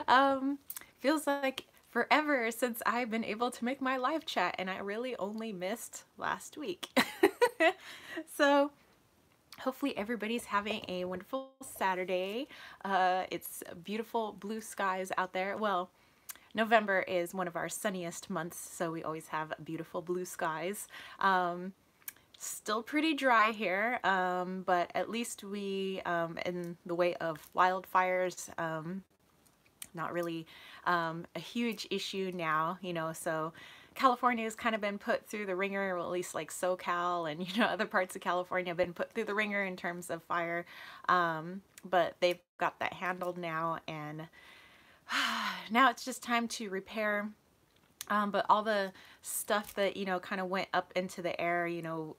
um, feels like forever since I've been able to make my live chat, and I really only missed last week. So hopefully everybody's having a wonderful Saturday. It's beautiful blue skies out there. Well, November is one of our sunniest months, so we always have beautiful blue skies. Still pretty dry here, but at least we, in the way of wildfires, not really a huge issue now, so California has kind of been put through the ringer, or at least like SoCal and, other parts of California have been put through the ringer in terms of fire. But they've got that handled now, and now it's just time to repair. But all the stuff that, kind of went up into the air,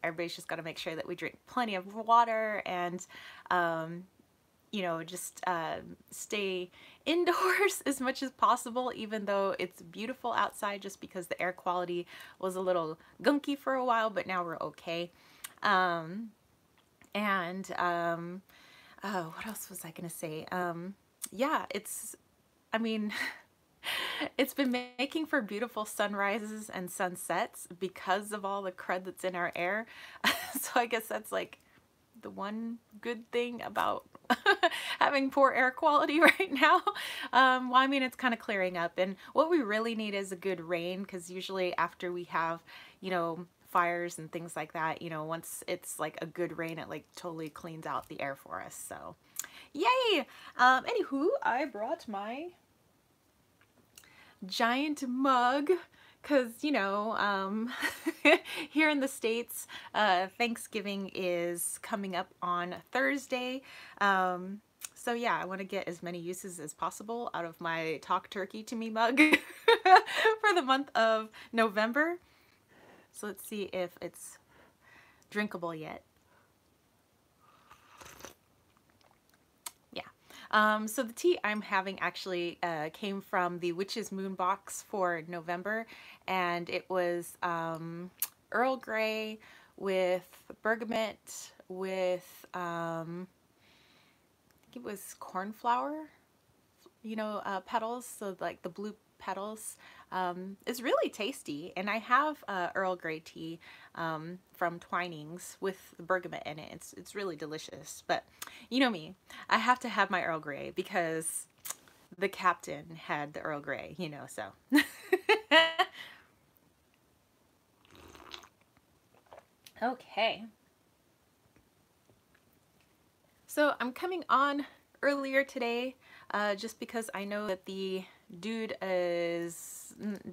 everybody's just got to make sure that we drink plenty of water and, just stay indoors as much as possible, even though it's beautiful outside, just because the air quality was a little gunky for a while, but now we're okay. Oh, what else was I gonna say? Yeah, I mean, it's been making for beautiful sunrises and sunsets because of all the crud that's in our air. So I guess that's like the one good thing about having poor air quality right now. Well, I mean, it's kind of clearing up, and what we really need is a good rain, because usually after we have, fires and things like that, once it's like a good rain, it like totally cleans out the air for us. So yay. Anywho, I brought my giant mug because, here in the States, Thanksgiving is coming up on Thursday. So yeah, I want to get as many uses as possible out of my Talk Turkey to Me mug for the month of November. So let's see if it's drinkable yet. So the tea I'm having actually came from the Witch's Moon box for November, and it was Earl Grey with bergamot with I think it was cornflower, petals, so like the blue petals. It's really tasty, and I have Earl Grey tea from Twinings with the bergamot in it. It's really delicious, but you know me, I have to have my Earl Grey because the captain had the Earl Grey, so. Okay. So I'm coming on earlier today just because I know that the dude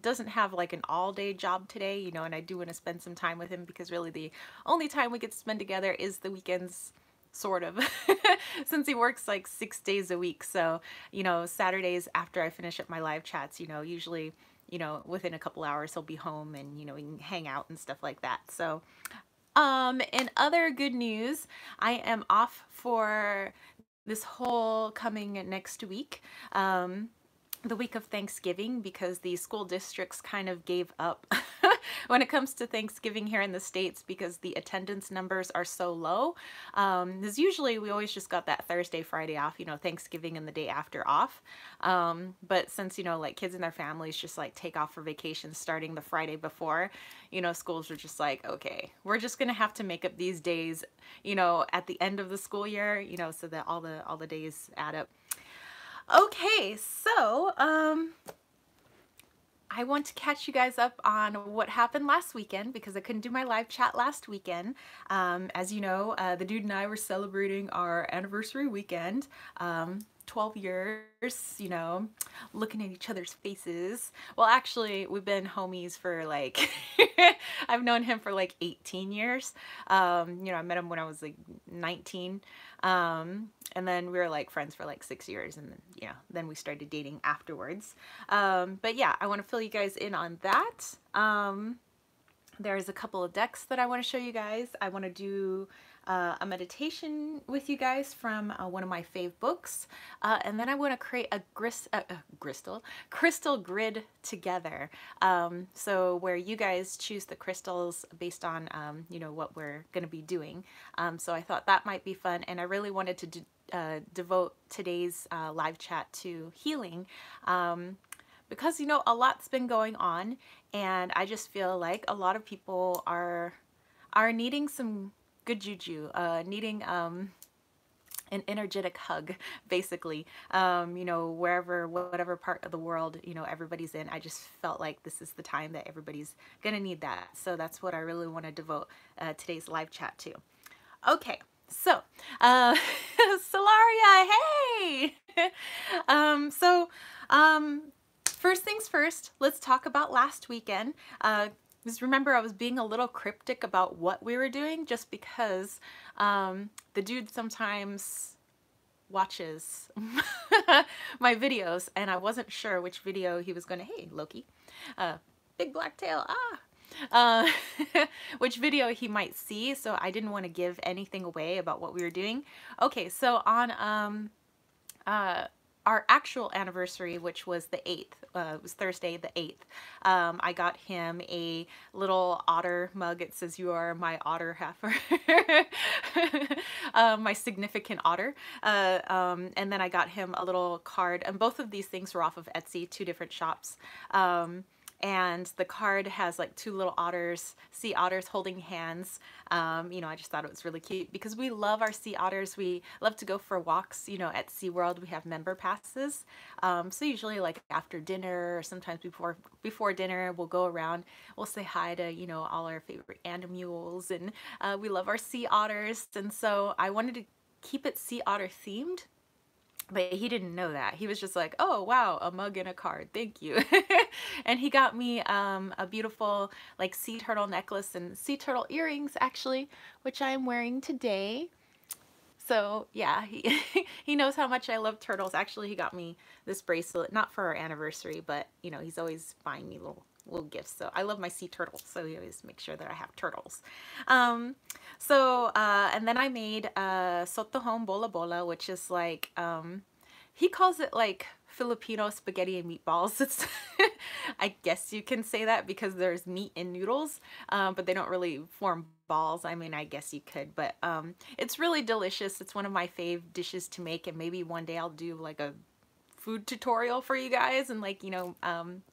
doesn't have like an all-day job today, and I do want to spend some time with him, because really the only time we get to spend together is the weekends, sort of, since he works like 6 days a week. So, Saturdays after I finish up my live chats, usually, within a couple hours he'll be home, and, we can hang out and stuff like that. So, in other good news, I am off for this whole coming next week, the week of Thanksgiving, because the school districts kind of gave up when it comes to Thanksgiving here in the States, because the attendance numbers are so low. Because usually we always just got that Thursday, Friday off, Thanksgiving and the day after off. But since, like kids and their families just like take off for vacation starting the Friday before, schools are just like, okay, we're just gonna have to make up these days, at the end of the school year, so that all the days add up. Okay, so I want to catch you guys up on what happened last weekend, because I couldn't do my live chat last weekend. As you know, the dude and I were celebrating our anniversary weekend. 12 years, looking at each other's faces. Well, actually, we've been homies for like, I've known him for like 18 years. I met him when I was like 19. And then we were like friends for like 6 years, and then, then we started dating afterwards. But yeah, I want to fill you guys in on that. There's a couple of decks that I want to show you guys. I want to do a meditation with you guys from one of my fave books. And then I want to create a crystal grid together. So where you guys choose the crystals based on, you know, what we're going to be doing. So I thought that might be fun. And I really wanted to devote today's live chat to healing. Because, you know, a lot's been going on, and I just feel like a lot of people are needing some good juju, needing an energetic hug, basically. You know, whatever part of the world, you know, everybody's in. I just felt like this is the time that everybody's gonna need that. So that's what I really want to devote today's live chat to. Okay. So, Solaria, hey! First things first, let's talk about last weekend. Just remember, I was being a little cryptic about what we were doing just because the dude sometimes watches my videos, and I wasn't sure which video he was going to, hey, Loki, big black tail, which video he might see, so I didn't want to give anything away about what we were doing. Okay, so on our actual anniversary, which was the 8th, it was Thursday the 8th, I got him a little otter mug. It says, "You are my otter heifer," my significant otter. And then I got him a little card, and both of these things were off of Etsy, two different shops. And the card has like two little otters, sea otters holding hands. You know, I just thought it was really cute because we love our sea otters. We love to go for walks. You know, at SeaWorld we have member passes. So usually like after dinner or sometimes before dinner, we'll go around, we'll say hi to, you know, all our favorite animals, and we love our sea otters. And so I wanted to keep it sea otter themed. But he didn't know that. He was just like, oh, wow, a mug and a card. Thank you. And he got me a beautiful like sea turtle necklace and sea turtle earrings, actually, which I am wearing today. So yeah, he knows how much I love turtles. Actually, he got me this bracelet, not for our anniversary, but you know, he's always buying me little gifts. So I love my sea turtles, so he always makes sure that I have turtles. And then I made sotohon bola bola, which is like, he calls it like Filipino spaghetti and meatballs. It's I guess you can say that because there's meat in noodles, but they don't really form balls. I mean, I guess you could, but it's really delicious. It's one of my fave dishes to make, and maybe one day I'll do like a food tutorial for you guys and like, you know,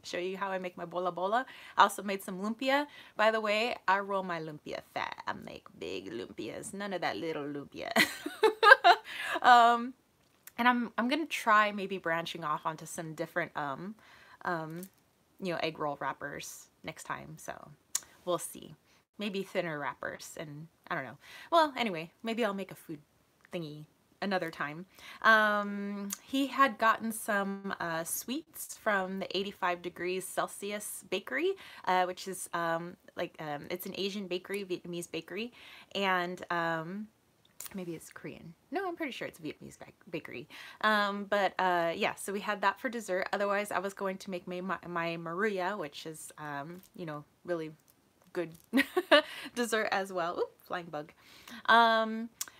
show you how I make my bola bola. I also made some lumpia. By the way, I roll my lumpia fat. I make big lumpias, none of that little lumpia. And I'm gonna try maybe branching off onto some different you know, egg roll wrappers next time, so we'll see. Maybe thinner wrappers, and I don't know. Well, anyway, maybe I'll make a food thingy another time. He had gotten some sweets from the 85 degrees Celsius bakery, which is it's an Asian bakery, Vietnamese bakery, and maybe it's Korean. No, I'm pretty sure it's a Vietnamese bakery. Yeah, so we had that for dessert. Otherwise, I was going to make my Maria, which is, you know, really good dessert as well. Oop, flying bug.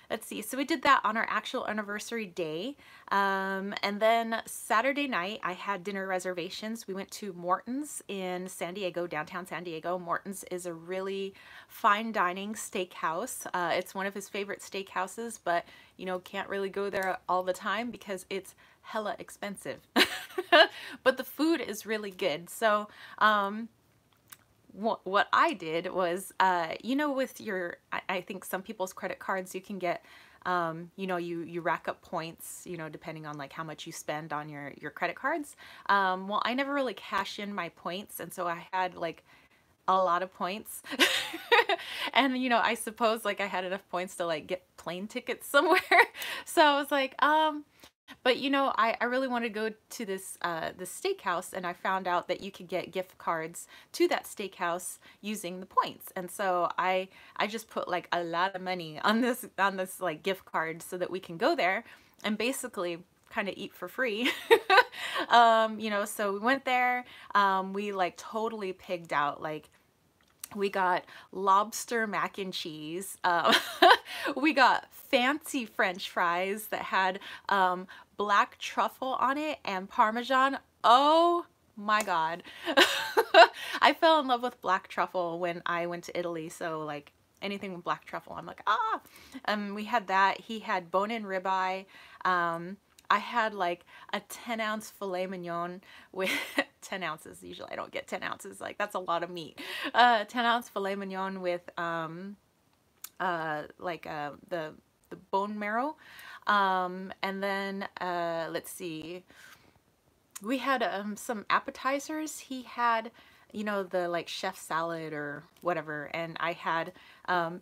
Let's see. So we did that on our actual anniversary day. And then Saturday night, I had dinner reservations. We went to Morton's in San Diego, downtown San Diego. Morton's is a really fine dining steakhouse. It's one of his favorite steakhouses, but, you know, can't really go there all the time because it's hella expensive. But the food is really good. So, what I did was, you know, with your, I think some people's credit cards, you can get, you know, you rack up points, you know, depending on like how much you spend on your credit cards. Well, I never really cash in my points, and so I had like a lot of points. And, you know, I suppose like I had enough points to like get plane tickets somewhere. So I was like, but you know, I really wanted to go to this steakhouse, and I found out that you could get gift cards to that steakhouse using the points. And so I just put like a lot of money on this like gift card so that we can go there and basically kind of eat for free. You know, so we went there, we like totally pigged out. Like, We got lobster mac and cheese. We got fancy French fries that had black truffle on it and Parmesan. Oh my God. I fell in love with black truffle when I went to Italy. So like anything with black truffle, I'm like, ah. We had that. He had bone-in ribeye. I had like a 10-ounce filet mignon with 10 ounces. Usually I don't get 10 ounces. Like that's a lot of meat. 10-ounce filet mignon with the bone marrow. And then let's see. We had some appetizers. He had, you know, the like chef salad or whatever, and I had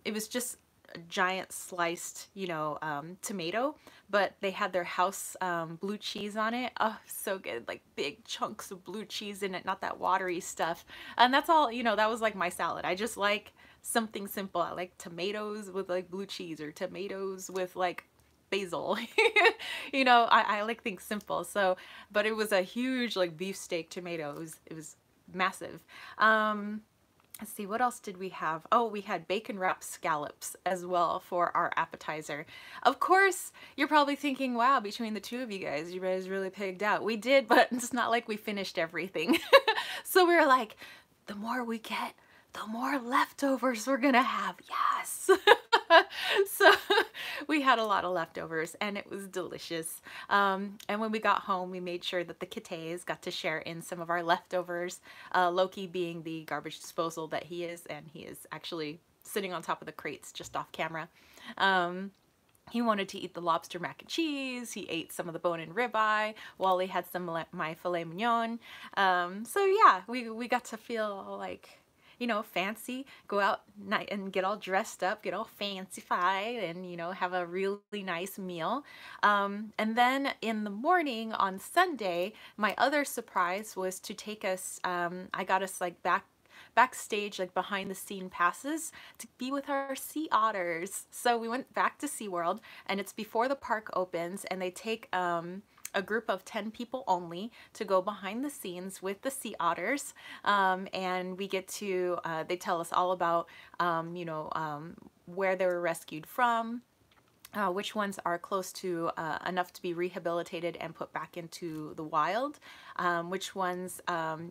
it was just a giant sliced, you know, tomato, but they had their house blue cheese on it. Oh, so good. Like big chunks of blue cheese in it, not that watery stuff. And that's all, you know, that was like my salad. I just like something simple. I like tomatoes with like blue cheese or tomatoes with like basil. You know, I like things simple. So, but it was a huge like beefsteak tomato. It was massive. Let's see, what else did we have? Oh, we had bacon wrapped scallops as well for our appetizer. Of course, you're probably thinking, wow, between the two of you guys really pigged out. We did, but it's not like we finished everything. So we were like, the more we get, the more leftovers we're gonna have. Yes. So we had a lot of leftovers and it was delicious. And when we got home, we made sure that the kittes got to share in some of our leftovers. Loki being the garbage disposal that he is, and he is actually sitting on top of the crates just off camera. He wanted to eat the lobster mac and cheese. He ate some of the bone-in ribeye. Wally had some of my filet mignon. So yeah, we got to feel like, you know, fancy, go out and get all dressed up, get all fancified, and, you know, have a really nice meal. And then in the morning on Sunday, my other surprise was to take us, I got us like backstage, like behind the scene passes to be with our sea otters. So we went back to SeaWorld, and it's before the park opens, and they take a group of 10 people only to go behind the scenes with the sea otters, and we get to, they tell us all about, you know, where they were rescued from, which ones are close to enough to be rehabilitated and put back into the wild, which ones,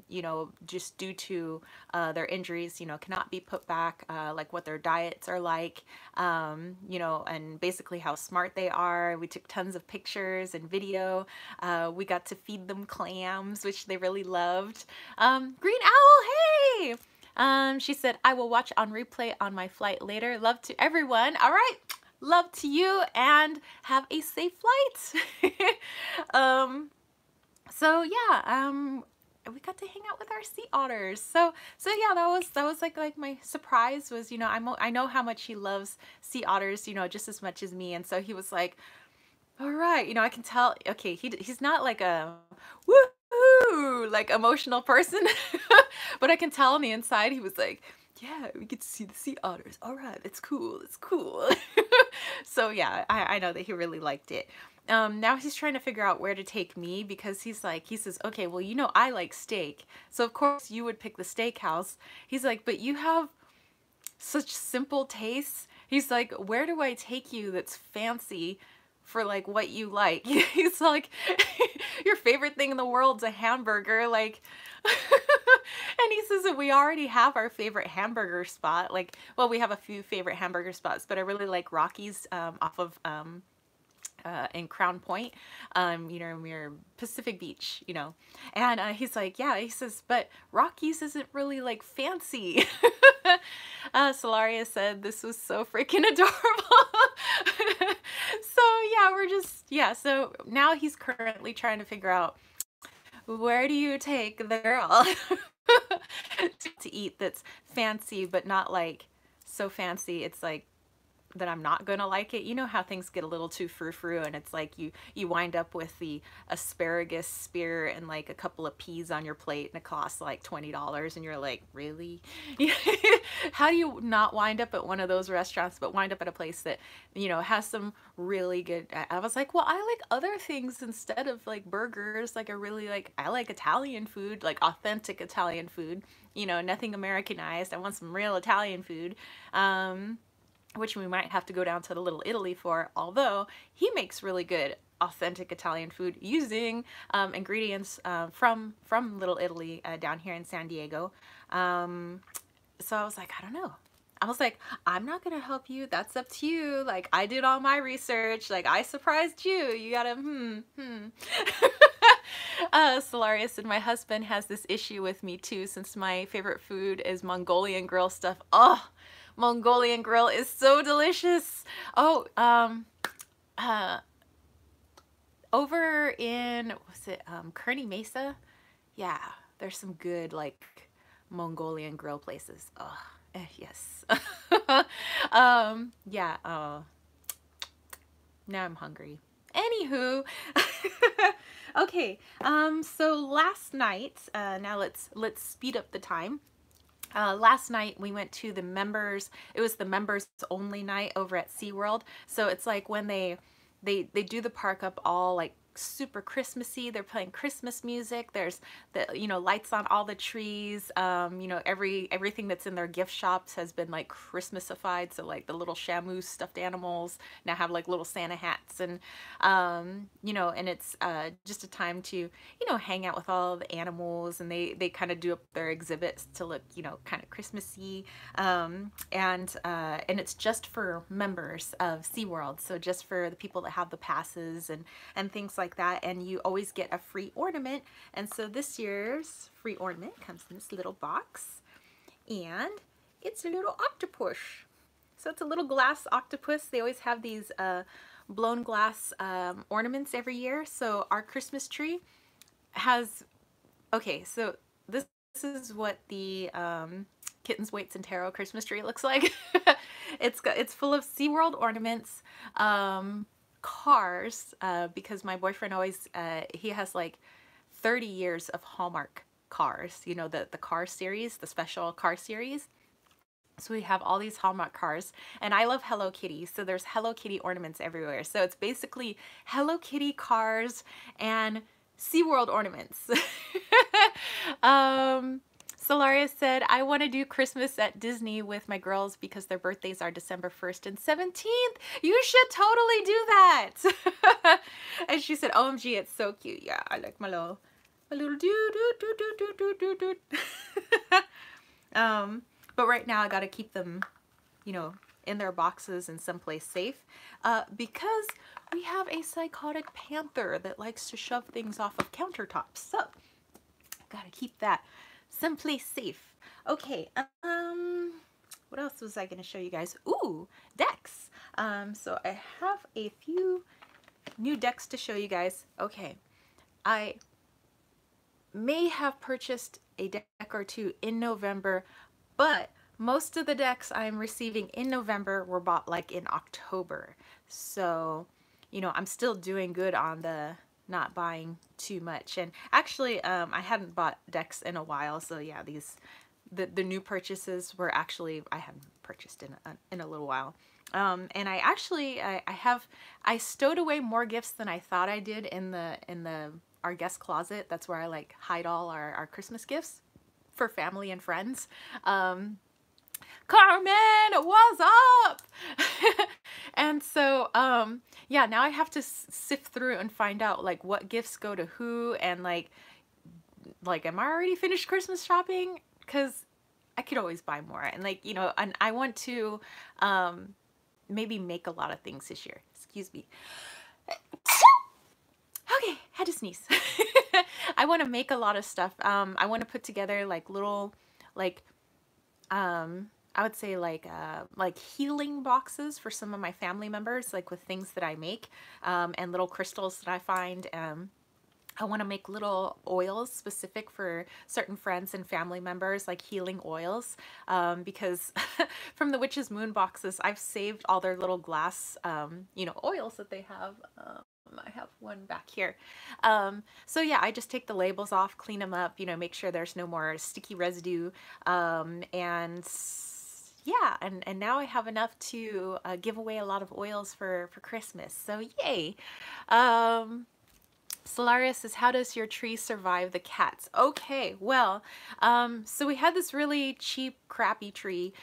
you know, just due to their injuries, you know, cannot be put back, like what their diets are like, you know, and basically how smart they are. We took tons of pictures and video. We got to feed them clams, which they really loved. Green Owl, hey! She said, I will watch on replay on my flight later. Love to everyone. All right. Love to you and have a safe flight. So yeah, we got to hang out with our sea otters. So yeah, that was like my surprise was, you know, I know how much he loves sea otters, you know, just as much as me. And so he was like, all right, you know, I can tell, okay, he's not like a woohoo, like emotional person, but I can tell on the inside he was like, yeah, we get to see the sea otters. All right, it's cool, it's cool. So yeah, I know that he really liked it. Now he's trying to figure out where to take me because he says, okay, well, you know, I like steak. So of course you would pick the steakhouse. He's like, but you have such simple tastes. He's like, where do I take you that's fancy for like what you like? He's like, your favorite thing in the world's a hamburger, like. And he says that we already have our favorite hamburger spot. Like, well, we have a few favorite hamburger spots, but I really like Rocky's off of in Crown Point, you know, near Pacific Beach, you know. And he's like, yeah, he says, but Rocky's isn't really like fancy. Solaria said this was so freaking adorable. So yeah, we're just, yeah, so now he's currently trying to figure out, where do you take the girl to eat that's fancy but not like so fancy it's like that I'm not gonna like it. You know how things get a little too frou-frou, and it's like you wind up with the asparagus spear and like a couple of peas on your plate, and it costs like $20, and you're like, really? How do you not wind up at one of those restaurants, but wind up at a place that, you know, has some really good. I was like, well, I like other things instead of like burgers. Like I like Italian food, like authentic Italian food, you know, nothing Americanized. I want some real Italian food. Which we might have to go down to the Little Italy for, although he makes really good authentic Italian food using ingredients from Little Italy down here in San Diego. So I was like, I don't know. I was like, I'm not gonna help you. That's up to you. Like, I did all my research. Like, I surprised you. You gotta, Solarius said, my husband has this issue with me too, since my favorite food is Mongolian grill stuff. Oh, Mongolian grill is so delicious. Oh, over in, was it Kearney Mesa? Yeah, there's some good like Mongolian grill places. Oh, yes. Yeah. Now I'm hungry. Anywho, okay. So last night, now let's speed up the time. Last night we went to the members, it was the members only night over at SeaWorld. So it's like when they do the park up all like super Christmassy. They're playing Christmas music. There's the, you know, lights on all the trees. You know, everything that's in their gift shops has been like Christmasified. So like the little Shamu stuffed animals now have like little Santa hats, and you know, and it's just a time to, you know, hang out with all the animals, and they kind of do up their exhibits to look, you know, kind of Christmassy. And it's just for members of SeaWorld. So just for the people that have the passes and things like that, and you always get a free ornament. And so this year's free ornament comes in this little box, and it's a little octopus. So it's a little glass octopus. They always have these blown glass ornaments every year. So our Christmas tree has, okay, so this is what the Kittens, Weights, and Tarot Christmas tree looks like. It's full of SeaWorld ornaments, cars, because my boyfriend always, he has like 30 years of Hallmark cars, you know, the car series, the special car series. So we have all these Hallmark cars, and I love Hello Kitty, so there's Hello Kitty ornaments everywhere. So it's basically Hello Kitty cars and SeaWorld ornaments. Solaria said, I want to do Christmas at Disney with my girls because their birthdays are December 1st and 17th. You should totally do that. And she said, OMG, it's so cute. Yeah, I like my little do. But right now I got to keep them, you know, in their boxes and someplace safe, because we have a psychotic panther that likes to shove things off of countertops. So got to keep that someplace safe. Okay, what else was I going to show you guys? Ooh, decks. So I have a few new decks to show you guys. Okay, I may have purchased a deck or two in November, but most of the decks I'm receiving in November were bought like in October. So, you know, I'm still doing good on the not buying too much. And actually, I hadn't bought decks in a while. So yeah, the new purchases were actually, I hadn't purchased in a little while. And I actually, I stowed away more gifts than I thought I did in our guest closet. That's where I like hide all our Christmas gifts for family and friends. Carmen, what's up? And so, yeah, now I have to sift through and find out like what gifts go to who, and like, am I already finished Christmas shopping? Because I could always buy more, and like, you know, and I want to, maybe make a lot of things this year. Excuse me. Okay, had to sneeze. I want to make a lot of stuff. I want to put together like little, like, I would say like healing boxes for some of my family members, like with things that I make, and little crystals that I find, I want to make little oils specific for certain friends and family members, like healing oils, because from the Witch's Moon boxes, I've saved all their little glass, you know, oils that they have. I have one back here. So yeah, I just take the labels off, clean them up, you know, make sure there's no more sticky residue, and yeah, and now I have enough to give away a lot of oils for Christmas. So yay. Solaris says, how does your tree survive the cats? Okay, well, so we had this really cheap, crappy tree.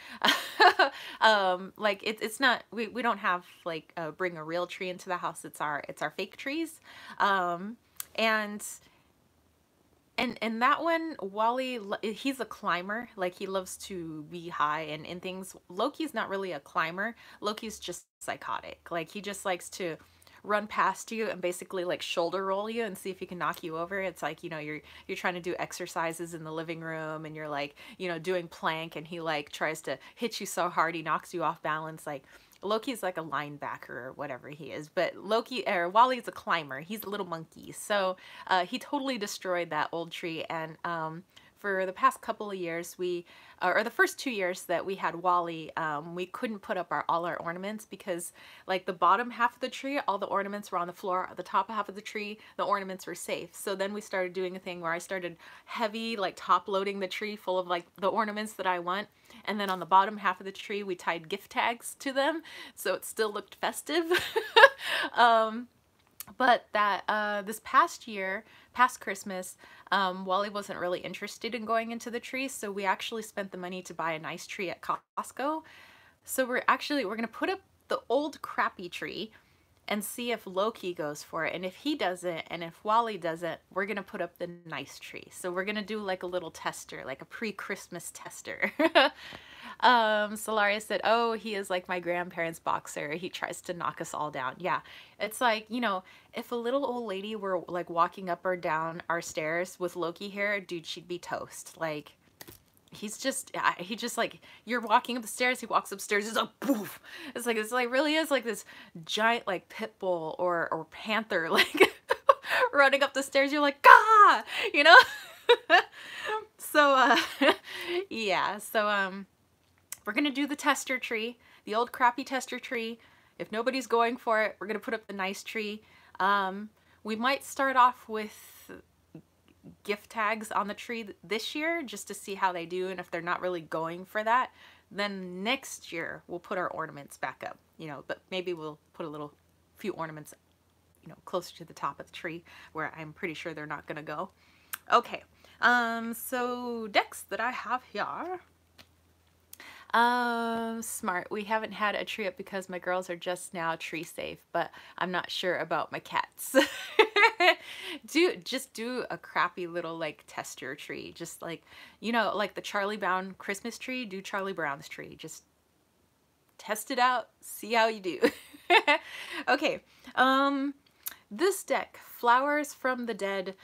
Like it's not, we don't have like bring a real tree into the house. It's our fake trees. And that one, Wally, he's a climber. Like he loves to be high and in things. Loki's not really a climber. Loki's just psychotic. Like he just likes to run past you and basically like shoulder roll you and see if he can knock you over. It's like, you know, you're trying to do exercises in the living room and you're like, you know, doing plank and he like tries to hit you so hard he knocks you off balance. Like Loki's like a linebacker or whatever he is, but Wally's a climber. He's a little monkey. So he totally destroyed that old tree. And for the past couple of years, or the first 2 years that we had Wally, we couldn't put up all our ornaments because like the bottom half of the tree, all the ornaments were on the floor. The top half of the tree, the ornaments were safe. So then we started doing a thing where I started heavy, like top loading the tree full of like the ornaments that I want. And then on the bottom half of the tree, we tied gift tags to them. So it still looked festive. But that this past year, past Christmas, Wally wasn't really interested in going into the tree, so we actually spent the money to buy a nice tree at Costco. So we're gonna put up the old crappy tree and see if Loki goes for it. And if he doesn't, and if Wally doesn't, we're gonna put up the nice tree. So we're gonna do like a little tester, like a pre-Christmas tester. Solaria said, oh, he is like my grandparents' boxer. He tries to knock us all down. Yeah, it's like, you know, if a little old lady were like walking up or down our stairs with Loki here, dude, she'd be toast. Like, he just like, you're walking up the stairs, he walks upstairs, it's like poof. It's like really is like this giant like pit bull or panther like running up the stairs. You're like, gah, you know. So yeah, so we're gonna do the tester tree, the old crappy tester tree. If nobody's going for it, we're gonna put up the nice tree. We might start off with gift tags on the tree this year just to see how they do, and if they're not really going for that, then next year we'll put our ornaments back up, you know, but maybe we'll put a few ornaments, you know, closer to the top of the tree where I'm pretty sure they're not gonna go. Okay, so decks that I have here. Smart. We haven't had a tree up because my girls are just now tree safe, but I'm not sure about my cats. Just do a crappy little like tester tree. Just like, you know, like the Charlie Brown Christmas tree, do Charlie Brown's tree. Just test it out, see how you do. Okay. This deck, Flowers from the Dead,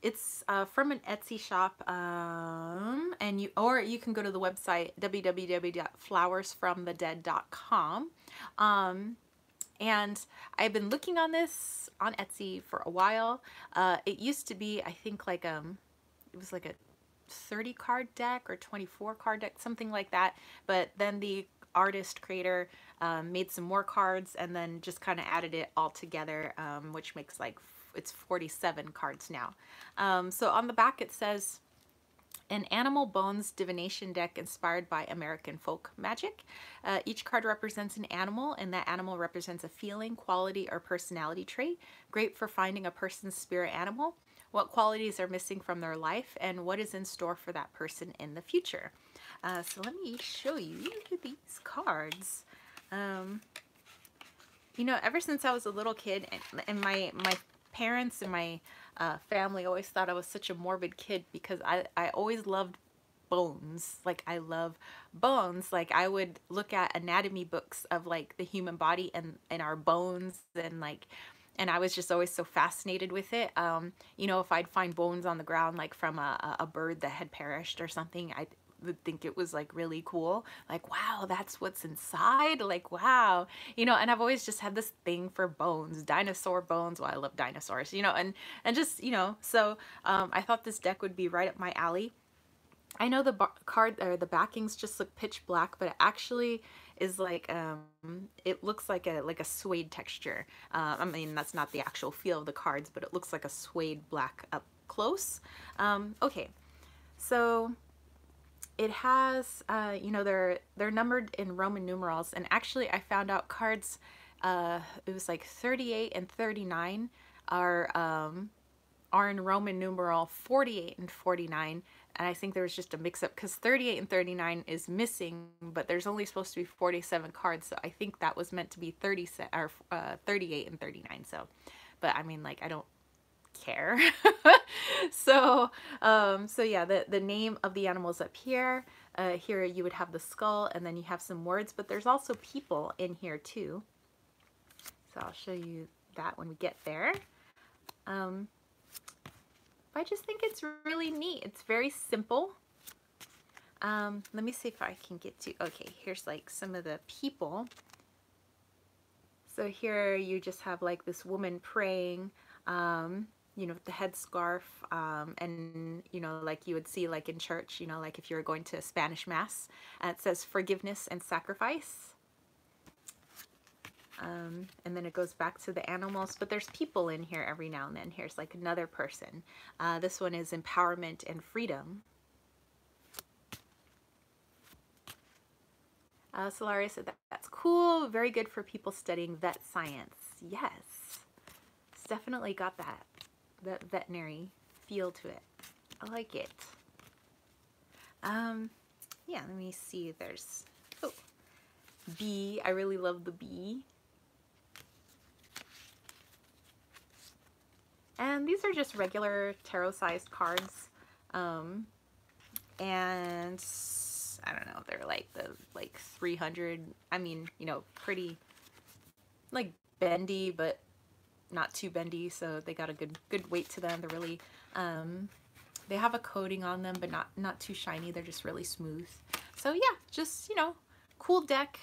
it's from an Etsy shop, and you can go to the website www.flowersfromthedead.com. And I've been looking on this on Etsy for a while. It used to be, I think, like it was like a 30 card deck or 24 card deck, something like that. But then the artist creator made some more cards and then just kind of added it all together, which makes like it's 47 cards now. So on the back it says, an animal bones divination deck inspired by American folk magic. Each card represents an animal, and that animal represents a feeling, quality, or personality trait. Great for finding a person's spirit animal, what qualities are missing from their life, and what is in store for that person in the future. So let me show you these cards. You know, ever since I was a little kid, and my parents and my family always thought I was such a morbid kid because I always loved bones. Like, I love bones. Like, I would look at anatomy books of like the human body and our bones, and like, and I was just always so fascinated with it. You know, if I'd find bones on the ground, like from a bird that had perished or something, would think it was like really cool. Like, wow, that's what's inside. Like, wow, you know, and I've always just had this thing for bones, dinosaur bones. Well, I love dinosaurs, you know, and just, you know, so I thought this deck would be right up my alley. I know the card or the backings just look pitch black, but it actually is like it looks like a suede texture. I mean, that's not the actual feel of the cards, but it looks like a suede black up close. Okay, so it has you know, they're numbered in Roman numerals, and actually I found out cards it was like 38 and 39 are in Roman numeral 48 and 49, and I think there was just a mix-up because 38 and 39 is missing, but there's only supposed to be 47 cards, so I think that was meant to be 38 and 39. So, but I mean, like, I don't care. So so yeah, the name of the animal is up here. Here you would have the skull, and then you have some words, but there's also people in here too, so I'll show you that when we get there. I just think it's really neat. It's very simple. Let me see if I can get to, okay, here's like some of the people. So here you just have like this woman praying, you know, with the headscarf, and, you know, like you would see like in church, you know, like if you were going to a Spanish mass, it says forgiveness and sacrifice. And then it goes back to the animals, but there's people in here every now and then. Here's like another person. This one is empowerment and freedom. Solaria said that's cool. Very good for people studying vet science. Yes, it's definitely got that veterinary feel to it. I like it. Yeah, let me see. There's, oh, bee. I really love the bee. And these are just regular tarot-sized cards, and I don't know, they're like the 300. I mean, you know, pretty like bendy, but not too bendy, so they got a good weight to them. They're really they have a coating on them, but not too shiny. They're just really smooth. So yeah, just, you know, cool deck.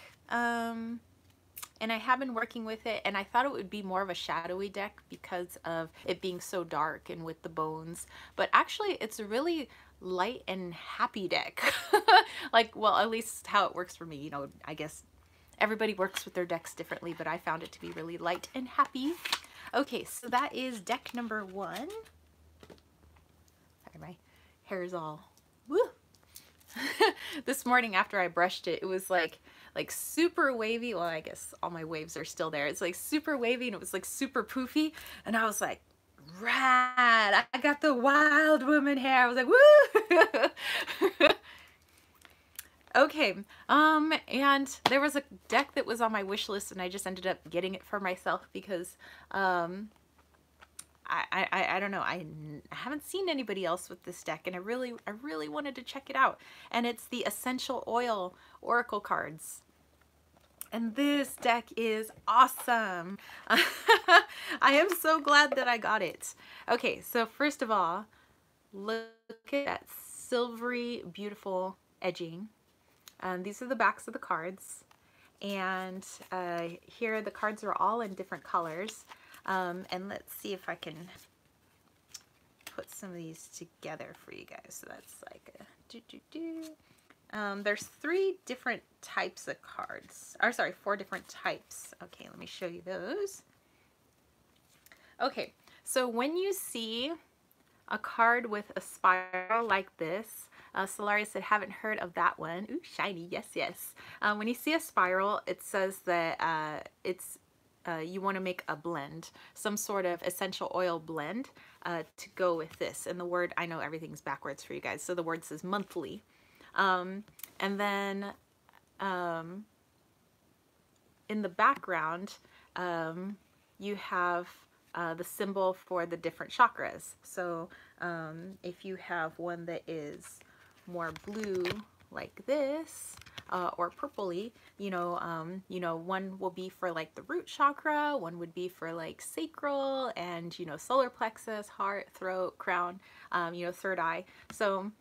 And I have been working with it, and I thought it would be more of a shadowy deck because of it being so dark and with the bones. But actually, it's a really light and happy deck. Like, well, at least how it works for me. You know, I guess everybody works with their decks differently, but I found it to be really light and happy. Okay, so that is deck number 1. Sorry, my hair is all woo. This morning after I brushed it, it was like super wavy. Well, I guess all my waves are still there. It's like super wavy, and it was like super poofy, and I was like, rad, I got the wild woman hair. I was like, woo. Okay, and there was a deck that was on my wish list, and I just ended up getting it for myself because I don't know, I haven't seen anybody else with this deck, and I really wanted to check it out. And it's the Essential Oil Oracle cards. And this deck is awesome. I am so glad that I got it. Okay, so first of all, look at that silvery, beautiful edging. These are the backs of the cards. And here the cards are all in different colors. And let's see if I can put some of these together for you guys. So that's like a there's 3 different types of cards. Or sorry, 4 different types. Okay, let me show you those. Okay, so when you see a card with a spiral like this, Solaria said, haven't heard of that one. Ooh, shiny, yes, yes. When you see a spiral, it says that it's you want to make a blend, some sort of essential oil blend to go with this. And the word, I know everything's backwards for you guys, so the word says monthly. And then in the background, you have the symbol for the different chakras. So if you have one that is more blue like this, or purpley, you know, one will be for like the root chakra, one would be for like sacral, and, you know, solar plexus, heart, throat, crown, you know, third eye. So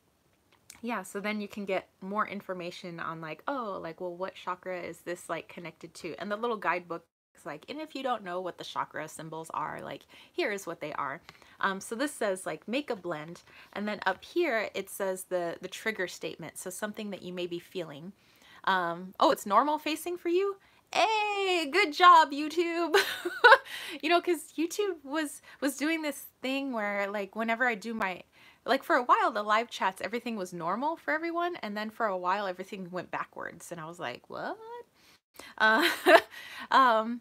yeah, so then you can get more information on like, oh, like, well, what chakra is this like connected to? And the little guidebook is like, and if you don't know what the chakra symbols are, like, here is what they are. So this says like make a blend, and then up here it says the trigger statement. So something that you may be feeling. Oh, it's normal facing for you. Hey, good job, YouTube. You know, because YouTube was doing this thing where like whenever I do my, like for a while the live chats, everything was normal for everyone, and then for a while everything went backwards and I was like, what? uh, um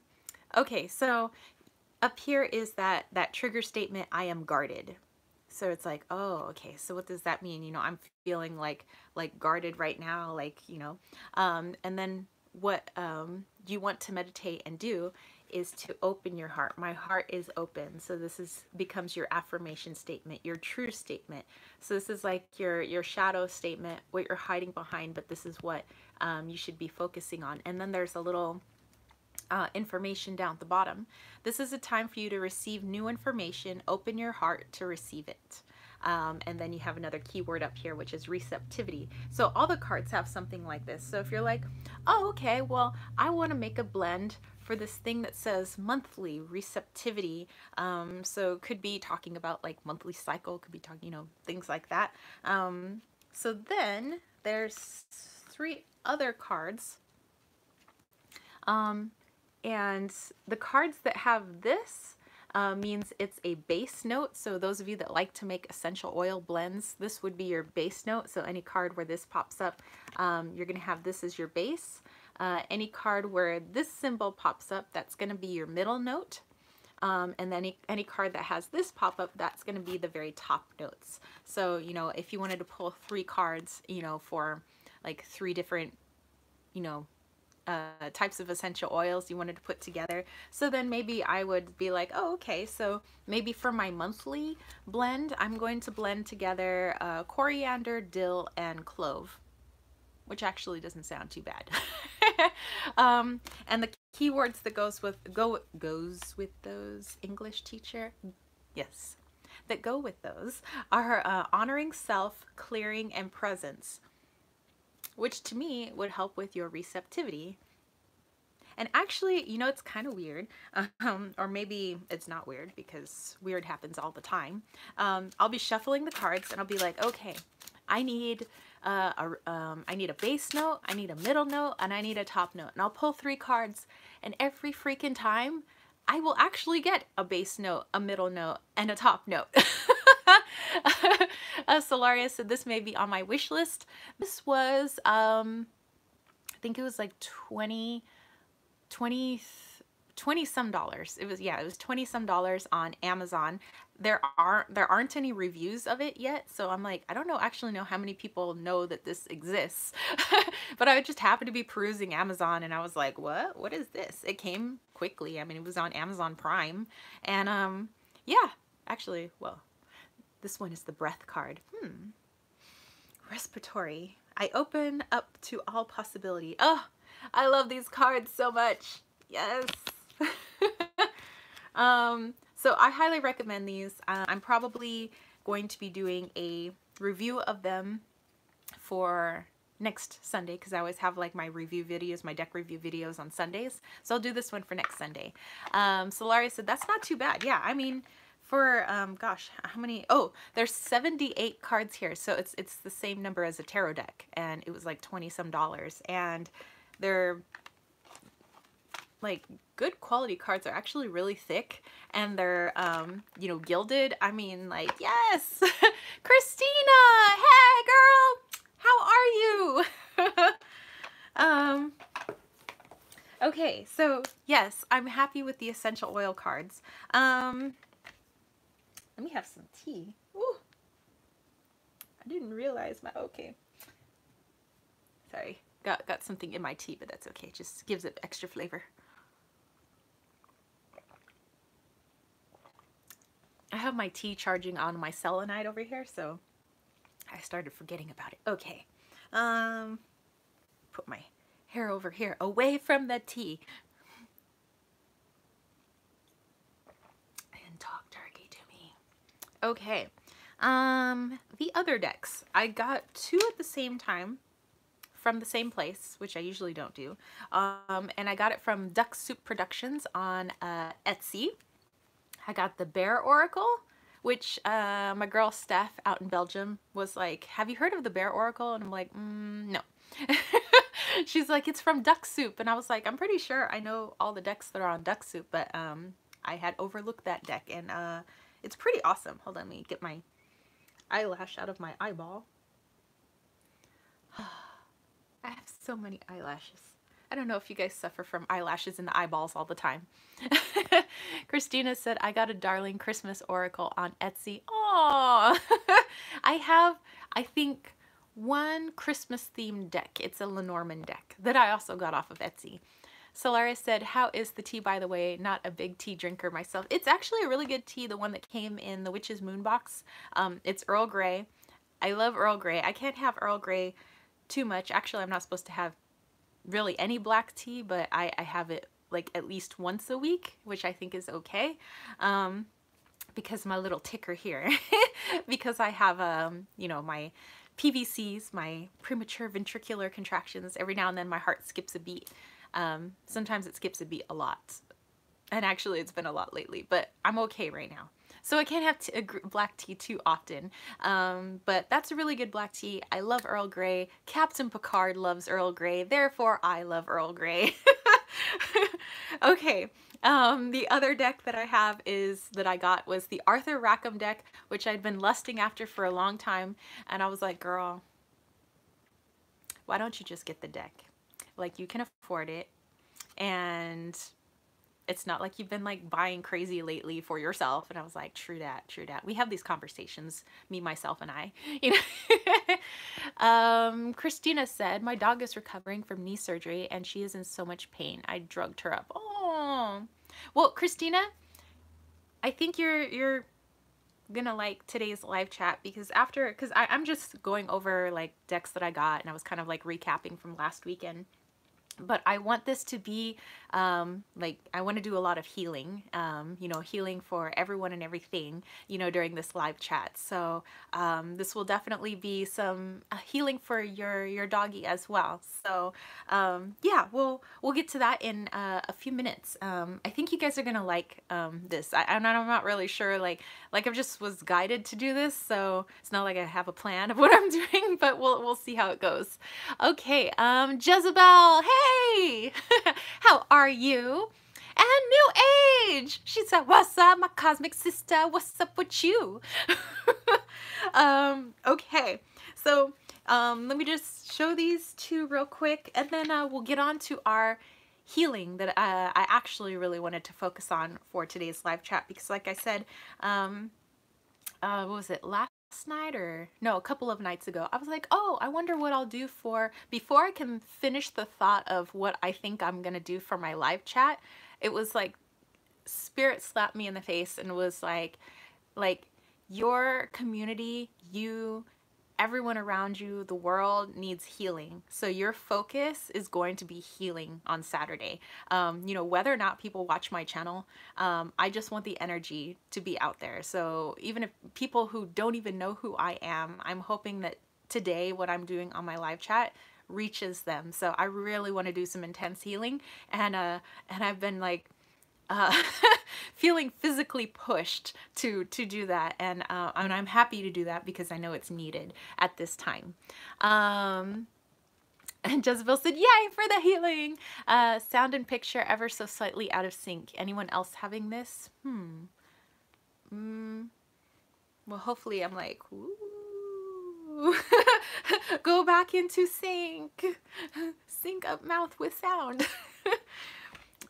okay, so up here is that trigger statement, I am guarded. So it's like, oh, okay, so what does that mean? You know, I'm feeling like guarded right now, like, you know. And then what you want to meditate and do is to open your heart. My heart is open. So this is becomes your affirmation statement, your true statement. So this is like your shadow statement, what you're hiding behind, but this is what you should be focusing on. And then there's a little information down at the bottom. This is a time for you to receive new information. Open your heart to receive it. And then you have another keyword up here, which is receptivity. So all the cards have something like this. So if you're like, oh, okay, well, I want to make a blend for this thing that says monthly receptivity. So could be talking about like monthly cycle, could be talking, you know, things like that. So then there's 3 other cards. And the cards that have this means it's a base note. So those of you that like to make essential oil blends, this would be your base note. So any card where this pops up, you're going to have this as your base. Any card where this symbol pops up, that's going to be your middle note. And then any card that has this pop up, that's going to be the very top notes. So, you know, if you wanted to pull 3 cards, you know, for like 3 different, you know, types of essential oils you wanted to put together. So then maybe I would be like, oh, okay, so maybe for my monthly blend, I'm going to blend together coriander, dill, and clove, which actually doesn't sound too bad. And the keywords that goes with those, English teacher, yes, that go with those are honoring self, clearing, and presence, which to me would help with your receptivity. And actually, you know, it's kind of weird, or maybe it's not weird because weird happens all the time. I'll be shuffling the cards and I'll be like, okay, I need I need a base note, I need a middle note, and I need a top note. And I'll pull 3 cards, and every freaking time I will actually get a base note, a middle note, and a top note. Solaria said this may be on my wish list. This was, I think it was like 20 some dollars. It was, yeah, it was 20 some dollars on Amazon. There aren't any reviews of it yet, so I'm like, I don't actually know how many people know that this exists. But I just happened to be perusing Amazon and I was like, what is this? It came quickly. I mean, it was on Amazon Prime, and yeah, actually, well, this one is the breath card. Respiratory. I open up to all possibility. Oh, I love these cards so much. Yes. So I highly recommend these. I'm probably going to be doing a review of them for next Sunday, because I always have like my review videos, my deck review videos on Sundays. So I'll do this one for next Sunday. Solaria said, that's not too bad. Yeah, I mean, for, gosh, how many? Oh, there's 78 cards here. So it's the same number as a tarot deck. And it was like 20 some dollars. And they're like good quality cards. Are actually really thick, and they're you know, gilded. I mean, like, yes. Christina, hey girl, how are you? Okay, so yes, I'm happy with the essential oil cards. Let me have some tea. Ooh, I didn't realize my, okay, sorry, got something in my tea, but that's okay, it just gives it extra flavor. I have my tea charging on my selenite over here, so I started forgetting about it. Okay, put my hair over here, away from the tea. And talk turkey to me. Okay, The other decks. I got two at the same time from the same place, which I usually don't do. And I got it from Duck Soup Productions on Etsy. I got the Bear Oracle, which my girl Steph out in Belgium was like, have you heard of the Bear Oracle? And I'm like, no. She's like, it's from Duck Soup. And I was like, I'm pretty sure I know all the decks that are on Duck Soup, but I had overlooked that deck, and it's pretty awesome. Hold on, let me get my eyelash out of my eyeball. I have so many eyelashes. I don't know if you guys suffer from eyelashes in the eyeballs all the time. Christina said, I got a darling Christmas oracle on Etsy. Aww. I have, I think, one Christmas themed deck. It's a Lenormand deck that I also got off of Etsy. Solaris said, how is the tea, by the way? Not a big tea drinker myself. It's actually a really good tea, the one that came in the Witch's Moon box. It's Earl Grey. I love Earl Grey. I can't have Earl Grey too much. Actually, I'm not supposed to have really any black tea, but I have it like at least once a week, which I think is okay. Because my little ticker here, because I have, you know, my PVCs, my premature ventricular contractions. Every now and then my heart skips a beat. Sometimes it skips a beat a lot. And actually it's been a lot lately, but I'm okay right now. So I can't have black tea too often, but that's a really good black tea. I love Earl Grey. Captain Picard loves Earl Grey, therefore I love Earl Grey. Okay, the other deck that I have that I got was the Arthur Rackham deck, which I'd been lusting after for a long time, and I was like, girl, why don't you just get the deck? Like, you can afford it, and it's not like you've been like buying crazy lately for yourself. And I was like, true that, true that. We have these conversations, me, myself, and I, you know. Christina said, my dog is recovering from knee surgery and she is in so much pain. I drugged her up. Oh, well, Christina, I think you're gonna like today's live chat, because I'm just going over like decks that I got, and I was kind of like recapping from last weekend. But I want this to be, like, I want to do a lot of healing, you know, healing for everyone and everything, you know, during this live chat. So this will definitely be some healing for your doggy as well. So yeah, we'll get to that in a few minutes. I think you guys are gonna like this. I'm not really sure, like I just was guided to do this, so it's not like I have a plan of what I'm doing, but we'll see how it goes. Okay, Jezebel, hey, how are you? And New Age, she said, what's up, my cosmic sister? What's up with you? Okay, so let me just show these two real quick, and then we'll get on to our healing that I actually really wanted to focus on for today's live chat, because like I said, what was it, last night, or no, a couple of nights ago, I was like, oh, I wonder what I'll do before I can finish the thought of what I think I'm gonna do for my live chat. It was like spirit slapped me in the face and was like your community, everyone around you, the world needs healing. So your focus is going to be healing on Saturday. You know, whether or not people watch my channel, I just want the energy to be out there. So even if people who don't even know who I am, I'm hoping that today what I'm doing on my live chat reaches them. So I really want to do some intense healing, and I've been like feeling physically pushed to do that, and I'm happy to do that because I know it's needed at this time. And Jezebel said, yay for the healing. Sound and picture ever so slightly out of sync. Anyone else having this? Well, hopefully I'm like, ooh. Go back into sync. Sync up mouth with sound.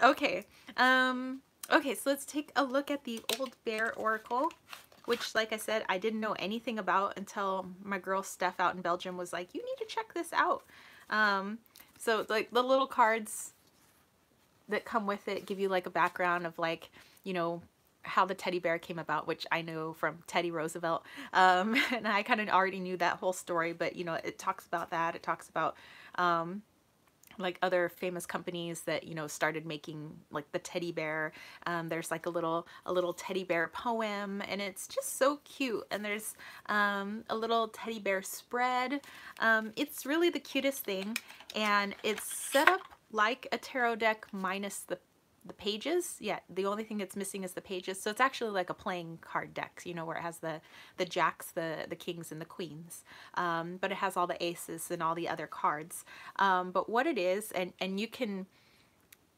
Okay, okay, so let's take a look at the Old Bear Oracle, which, like I said, I didn't know anything about until my girl Steph out in Belgium was like, you need to check this out. So like the little cards that come with it give you like a background of, like, you know, how the teddy bear came about, which I know from Teddy Roosevelt. And I kind of already knew that whole story, but you know, it talks about that. It talks about, like other famous companies that, you know, started making like the teddy bear. There's like a little teddy bear poem, and it's just so cute. And there's a little teddy bear spread. It's really the cutest thing, and it's set up like a tarot deck minus the pages. Yeah, the only thing that's missing is the pages. So it's actually like a playing card deck, you know, where it has the jacks, the kings, and the queens. But it has all the aces and all the other cards. But what it is, and you can,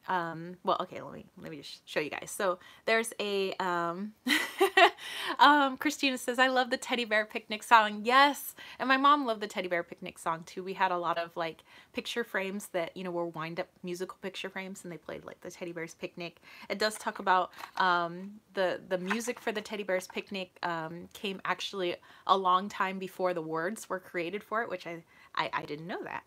well, okay, let me just show you guys. So there's a Christina says, I love the teddy bear picnic song. Yes, and my mom loved the teddy bear picnic song too. We had a lot of like picture frames that, you know, were wind up musical picture frames, and they played like the teddy bears picnic. It does talk about the music for the teddy bears picnic came actually a long time before the words were created for it, which I didn't know that.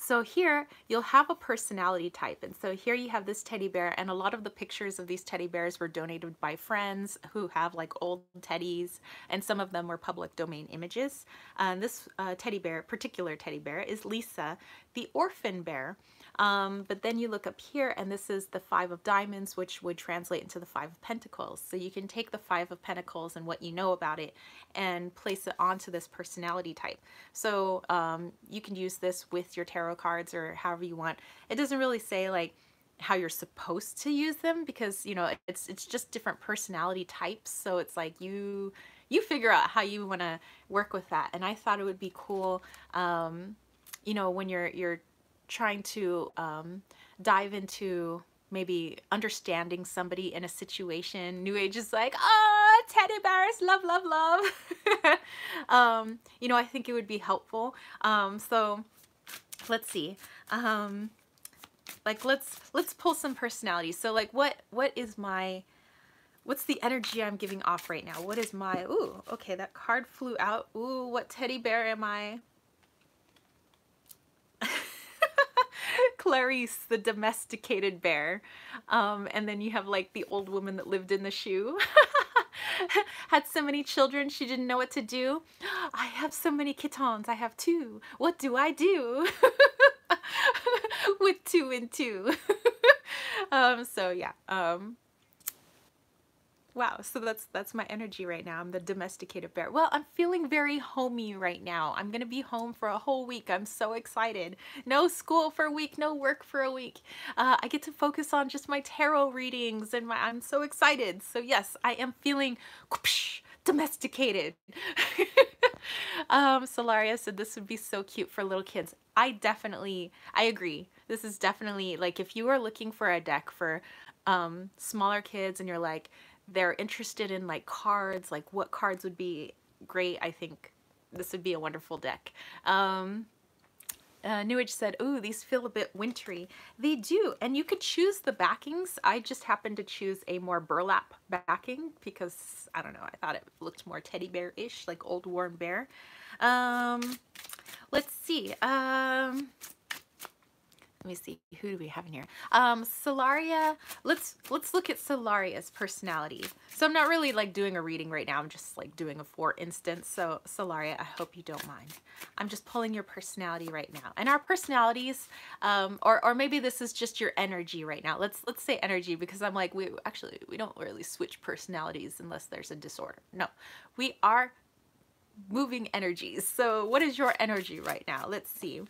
So here you'll have a personality type, and so here you have this teddy bear, and a lot of the pictures of these teddy bears were donated by friends who have like old teddies, and some of them were public domain images. This particular teddy bear is Lisa, the orphan bear. But then you look up here, and this is the 5 of diamonds, which would translate into the 5 of pentacles. So you can take the 5 of pentacles and what you know about it and place it onto this personality type. So you can use this with your tarot cards or however you want. It doesn't really say like how you're supposed to use them, because, you know, it's just different personality types. So it's like you figure out how you want to work with that. And I thought it would be cool, you know, when you're trying to dive into maybe understanding somebody in a situation. New Age is like, oh, teddy bears, love, love, love. You know, I think it would be helpful. So let's see. Like let's pull some personalities. So like what's the energy I'm giving off right now? What is my, ooh, okay, that card flew out. Ooh, what teddy bear am I? Clarice, the domesticated bear. And then you have like the old woman that lived in the shoe. Had so many children, she didn't know what to do. I have so many kittens, I have 2. What do I do? With 2 and 2. So yeah. Wow, so that's my energy right now. I'm the domesticated bear. Well, I'm feeling very homey right now. I'm gonna be home for a whole week. I'm so excited. No school for a week, no work for a week. I get to focus on just my tarot readings, and I'm so excited. So yes, I am feeling domesticated. Solaria said this would be so cute for little kids. I agree. This is definitely, like, if you are looking for a deck for smaller kids and you're like, they're interested in like cards, like what cards would be great, I think this would be a wonderful deck. New Age said, ooh, these feel a bit wintry. They do, and you could choose the backings. I just happened to choose a more burlap backing because, I don't know, I thought it looked more teddy bear-ish, like old worn bear. Let's see. Let me see, who do we have in here? Solaria, let's look at Solaria's personality. So I'm not really like doing a reading right now, I'm just like doing a for instance. So Solaria, I hope you don't mind. I'm just pulling your personality right now. And our personalities, or maybe this is just your energy right now. Let's say energy, because I'm like, we don't really switch personalities unless there's a disorder. No, we are moving energies. So what is your energy right now? Let's see.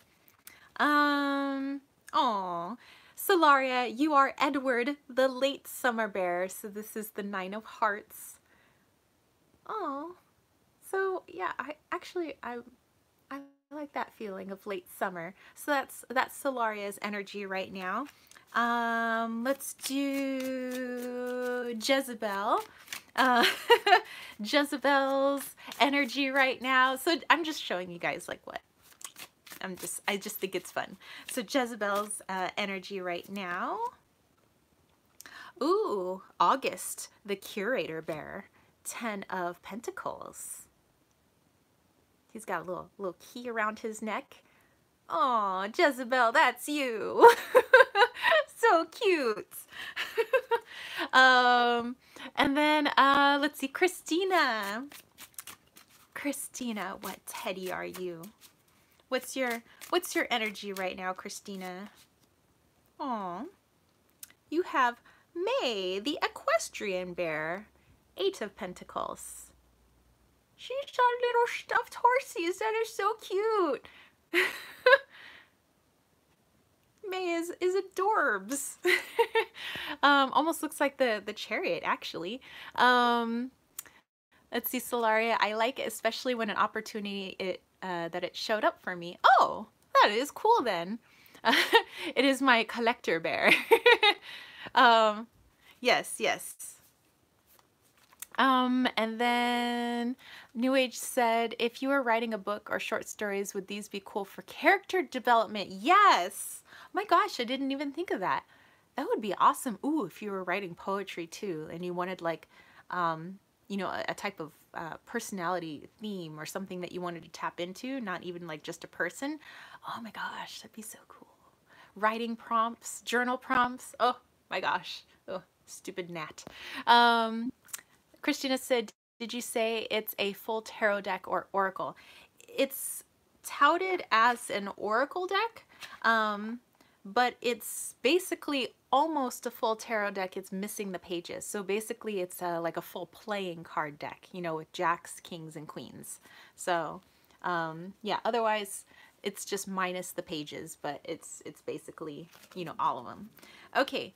Oh, Solaria, you are Edward, the late summer bear. So this is the 9 of hearts. Oh, so yeah, I like that feeling of late summer. So that's Solaria's energy right now. Let's do Jezebel. Jezebel's energy right now. So I'm just showing you guys like what. I just think it's fun. So Jezebel's energy right now. Ooh, August, the curator bear, 10 of Pentacles. He's got a little key around his neck. Oh, Jezebel, that's you. So cute. And then let's see, Christina. Christina, what teddy are you? What's your energy right now, Christina? Aw. You have May, the equestrian bear. 8 of Pentacles. She's got little stuffed horses that are so cute. May is adorbs. Almost looks like the chariot, actually. Let's see, Solaria. I like it, especially when an opportunity that it showed up for me. Oh, that is cool then. It is my collector bear. Yes, yes. And then New Age said, if you were writing a book or short stories, would these be cool for character development? Yes. My gosh, I didn't even think of that. That would be awesome. Ooh, if you were writing poetry too, and you wanted like, you know, a type of personality theme or something that you wanted to tap into, not even like just a person. Oh my gosh, that'd be so cool. Writing prompts, journal prompts. Oh my gosh. Oh, stupid gnat. Christina said, did you say it's a full tarot deck or oracle? It's touted as an oracle deck, but it's basically almost a full tarot deck. It's missing the pages. So basically it's like a full playing card deck, you know, with jacks, kings, and queens. So yeah, otherwise it's just minus the pages, but it's basically, you know, all of them. Okay.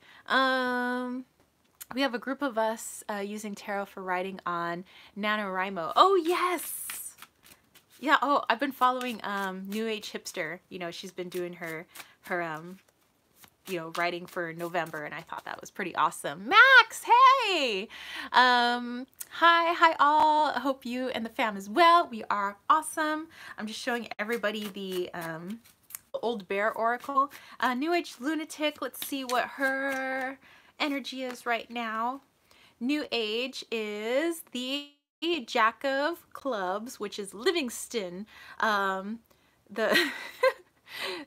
We have a group of us using tarot for writing on NaNoWriMo. Oh, yes! Yeah, oh, I've been following New Age Hipster. You know, she's been doing her you know, writing for November, and I thought that was pretty awesome. Max, hey! Hi all. I hope you and the fam is well. We are awesome. I'm just showing everybody the Old Bear Oracle. New Age Lunatic, let's see what her energy is right now. New Age is the Jack of Clubs, which is Livingston, the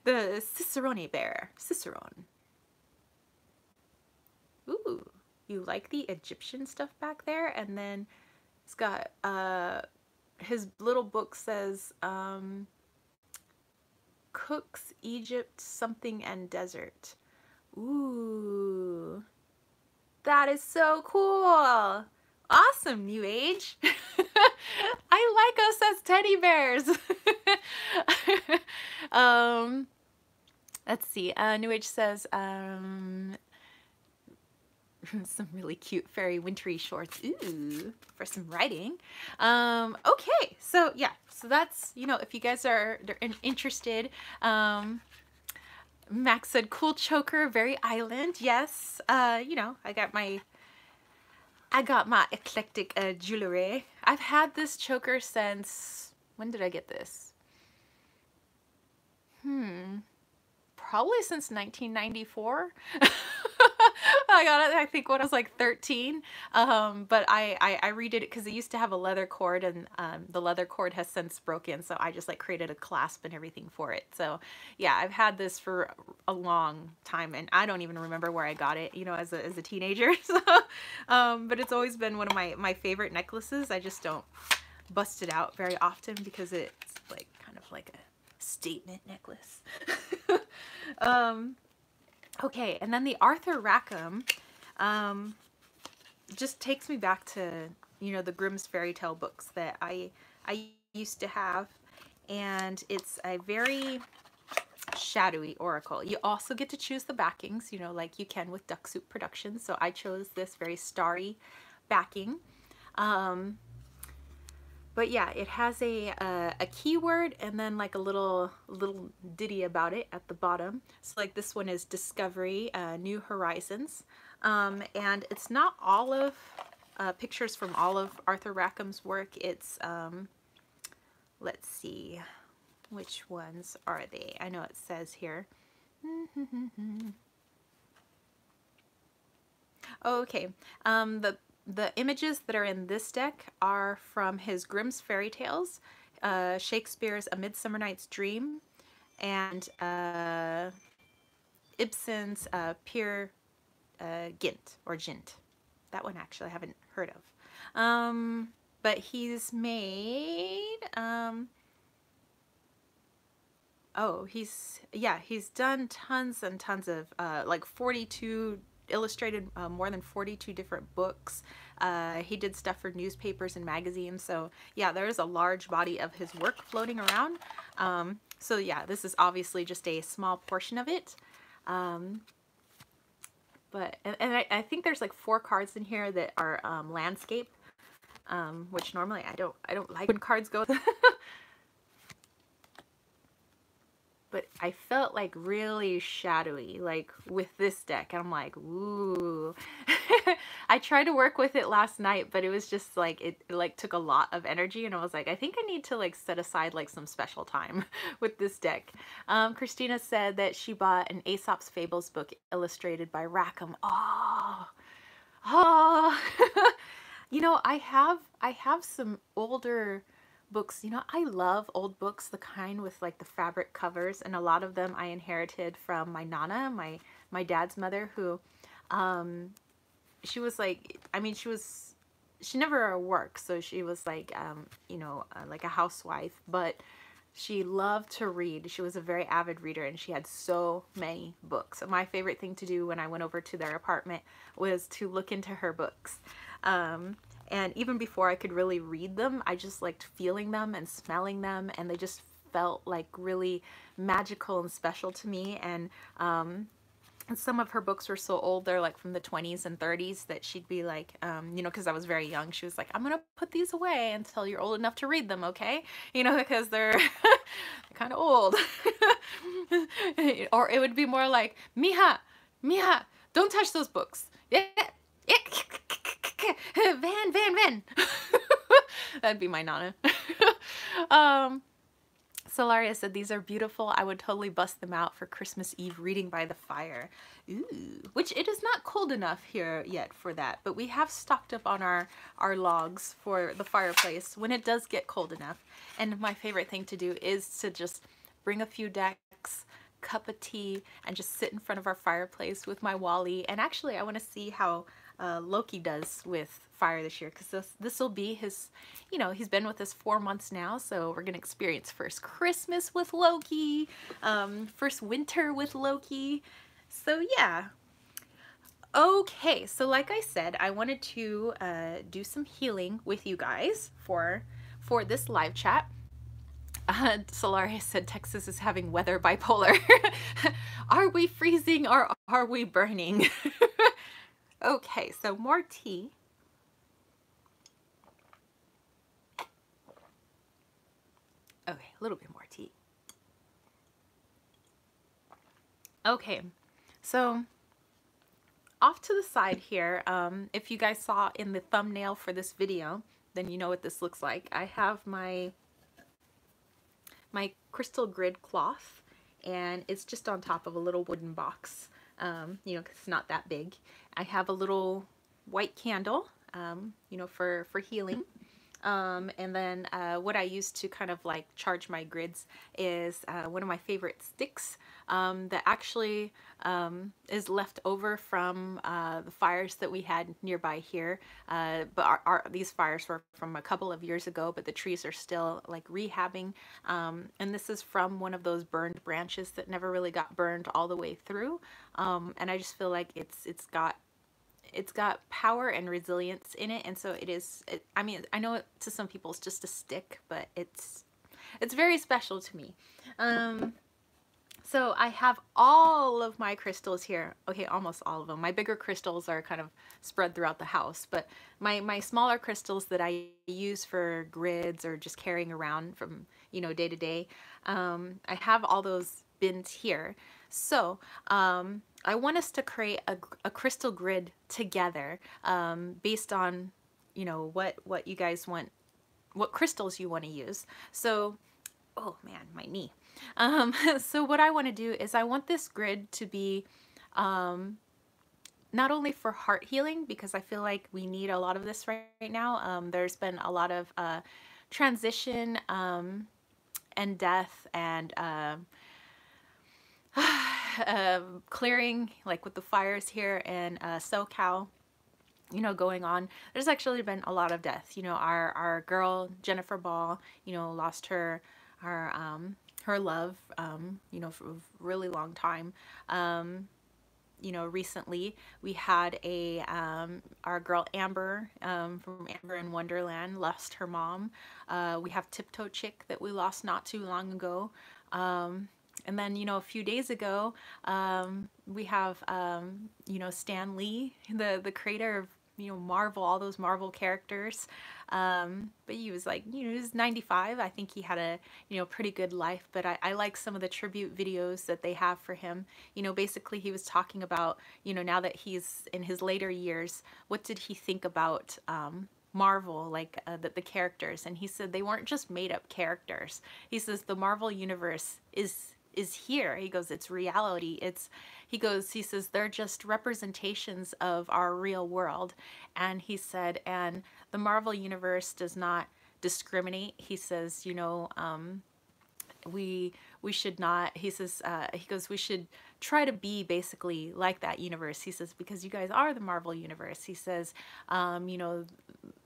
the Cicerone bear. Cicerone. Ooh, you like the Egyptian stuff back there? And then it's got his little book says Cooks, Egypt, something and desert. Ooh. That is so cool. Awesome, New Age. I like us as teddy bears. Let's see. New Age says some really cute fairy wintry shorts. Ooh, for some writing. Okay, so yeah, so that's, you know, if you guys are interested. Max said, cool choker, very island. Yes, you know, I got my eclectic jewelry. I've had this choker since, when did I get this? Probably since 1994. I got it, I think, when I was like 13. But I redid it because it used to have a leather cord, and the leather cord has since broken, so I just like created a clasp and everything for it. So yeah, I've had this for a long time, and I don't even remember where I got it, you know, as a teenager. So, but it's always been one of my favorite necklaces. I just don't bust it out very often because it's like kind of like a statement necklace. Okay, and then the Arthur Rackham just takes me back to, you know, the Grimm's fairy tale books that I used to have, and it's a very shadowy oracle. You also get to choose the backings, you know, like you can with Duck Soup Productions. So I chose this very starry backing. But yeah, it has a keyword and then like a little ditty about it at the bottom. So like this one is Discovery, New Horizons. And it's not all of pictures from all of Arthur Rackham's work. It's, let's see, which ones are they? I know it says here. Okay, the images that are in this deck are from his Grimm's Fairy Tales, Shakespeare's A Midsummer Night's Dream, and Ibsen's Peer Gynt, or Gynt. That one actually I haven't heard of. But he's made Oh, he's done tons and tons of like 42 illustrated, more than 42 different books. He did stuff for newspapers and magazines. So yeah, there's a large body of his work floating around. So yeah, this is obviously just a small portion of it. But I think there's like 4 cards in here that are landscape, which normally I don't like when cards go. But I felt like really shadowy, like with this deck. And I'm like, ooh. I tried to work with it last night, but it was just like, it like took a lot of energy. And I was like, I think I need to like set aside like some special time with this deck. Christina said that she bought an Aesop's Fables book illustrated by Rackham. Oh, oh. You know, I have some older books. You know, I love old books, the kind with like the fabric covers, and a lot of them I inherited from my nana, my dad's mother, who she was like, I mean, she never worked, so she was like you know, like a housewife, but she loved to read. She was a very avid reader, and she had so many books. My favorite thing to do when I went over to their apartment was to look into her books. And even before I could really read them, I just liked feeling them and smelling them, and they just felt like really magical and special to me. And some of her books were so old, they're like from the 20s and 30s, that she'd be like, you know, because I was very young, she was like, I'm gonna put these away until you're old enough to read them, okay? You know, because they're kind of old. Or it would be more like, Mija, don't touch those books. Yeah. Van. That'd be my nana. Solaria said, these are beautiful. I would totally bust them out for Christmas Eve reading by the fire. Ooh, which it is not cold enough here yet for that, but we have stocked up on our logs for the fireplace when it does get cold enough. And my favorite thing to do is to just bring a few decks, cup of tea, and just sit in front of our fireplace with my Wally. And actually, I want to see how Loki does with fire this year, because this will be his, you know, he's been with us 4 months now, so we're gonna experience first Christmas with Loki, first winter with Loki. So yeah. Okay, so like I said, I wanted to do some healing with you guys for this live chat. Solaria said Texas is having weather bipolar. Are we freezing or are we burning? Okay, so more tea. Okay, a little bit more tea. Okay, so off to the side here, if you guys saw in the thumbnail for this video, then you know what this looks like. I have my crystal grid cloth, and it's just on top of a little wooden box, you know, 'cause it's not that big. I have a little white candle, you know, for healing. And then what I use to kind of like charge my grids is one of my favorite sticks that actually is left over from the fires that we had nearby here. But these fires were from a couple of years ago, but the trees are still like rehabbing. And this is from one of those burned branches that never really got burned all the way through. And I just feel like it's got power and resilience in it, and so I mean, I know to some people it's just a stick, but it's very special to me. So I have all of my crystals here. Okay, almost all of them. My bigger crystals are kind of spread throughout the house, but my smaller crystals that I use for grids or just carrying around from, you know, day to day, I have all those bins here. So I want us to create a crystal grid together, based on, you know, what you guys want, what crystals you want to use. So, oh man, my knee. So what I want to do is I want this grid to be not only for heart healing, because I feel like we need a lot of this right now. There's been a lot of transition and death and clearing, like with the fires here in SoCal, you know, going on. There's actually been a lot of death. You know, our girl Jennifer Ball, you know, lost her her love, you know, for a really long time. You know, recently we had our girl Amber, from Amber in Wonderland, lost her mom. We have Tiptoe Chick that we lost not too long ago. And then, you know, a few days ago, we have, you know, Stan Lee, the creator of, you know, Marvel, all those Marvel characters. But he was like, you know, he was 95. I think he had a, you know, pretty good life. But I like some of the tribute videos that they have for him. You know, basically he was talking about, you know, now that he's in his later years, what did he think about Marvel, like the characters? And he said they weren't just made up characters. He says the Marvel universe is here. He goes, it's reality. He says they're just representations of our real world. And he said, and the Marvel universe does not discriminate. He says, you know, we should not, he says, he goes, we should try to be basically like that universe. He says, because you guys are the Marvel universe. He says, you know,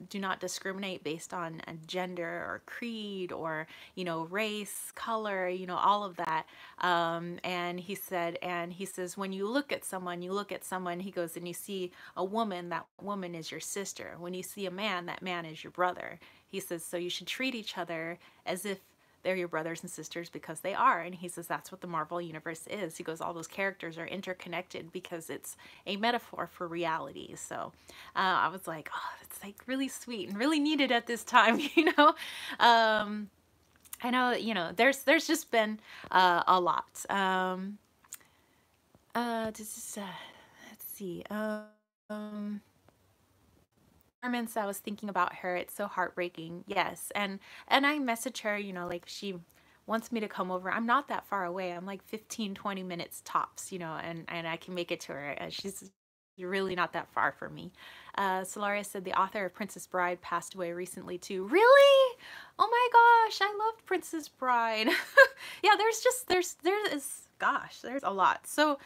do not discriminate based on gender or creed or, you know, race, color, you know, all of that. And he says, when you look at someone, he goes, and you see a woman, that woman is your sister. When you see a man, that man is your brother. He says, so you should treat each other as if they're your brothers and sisters, because they are. And he says that's what the Marvel universe is. He goes, all those characters are interconnected because it's a metaphor for reality. So I was like, oh, it's like really sweet and really needed at this time, you know. I know, you know, there's just been a lot. Let's see. Moments I was thinking about her, it's so heartbreaking. Yes. And I message her, you know, like she wants me to come over. I'm not that far away. I'm like 15-20 minutes tops, you know, and I can make it to her. She's really not that far from me. Solaria said the author of Princess Bride passed away recently too. Really? Oh my gosh, I loved Princess Bride. Yeah, there's a lot. So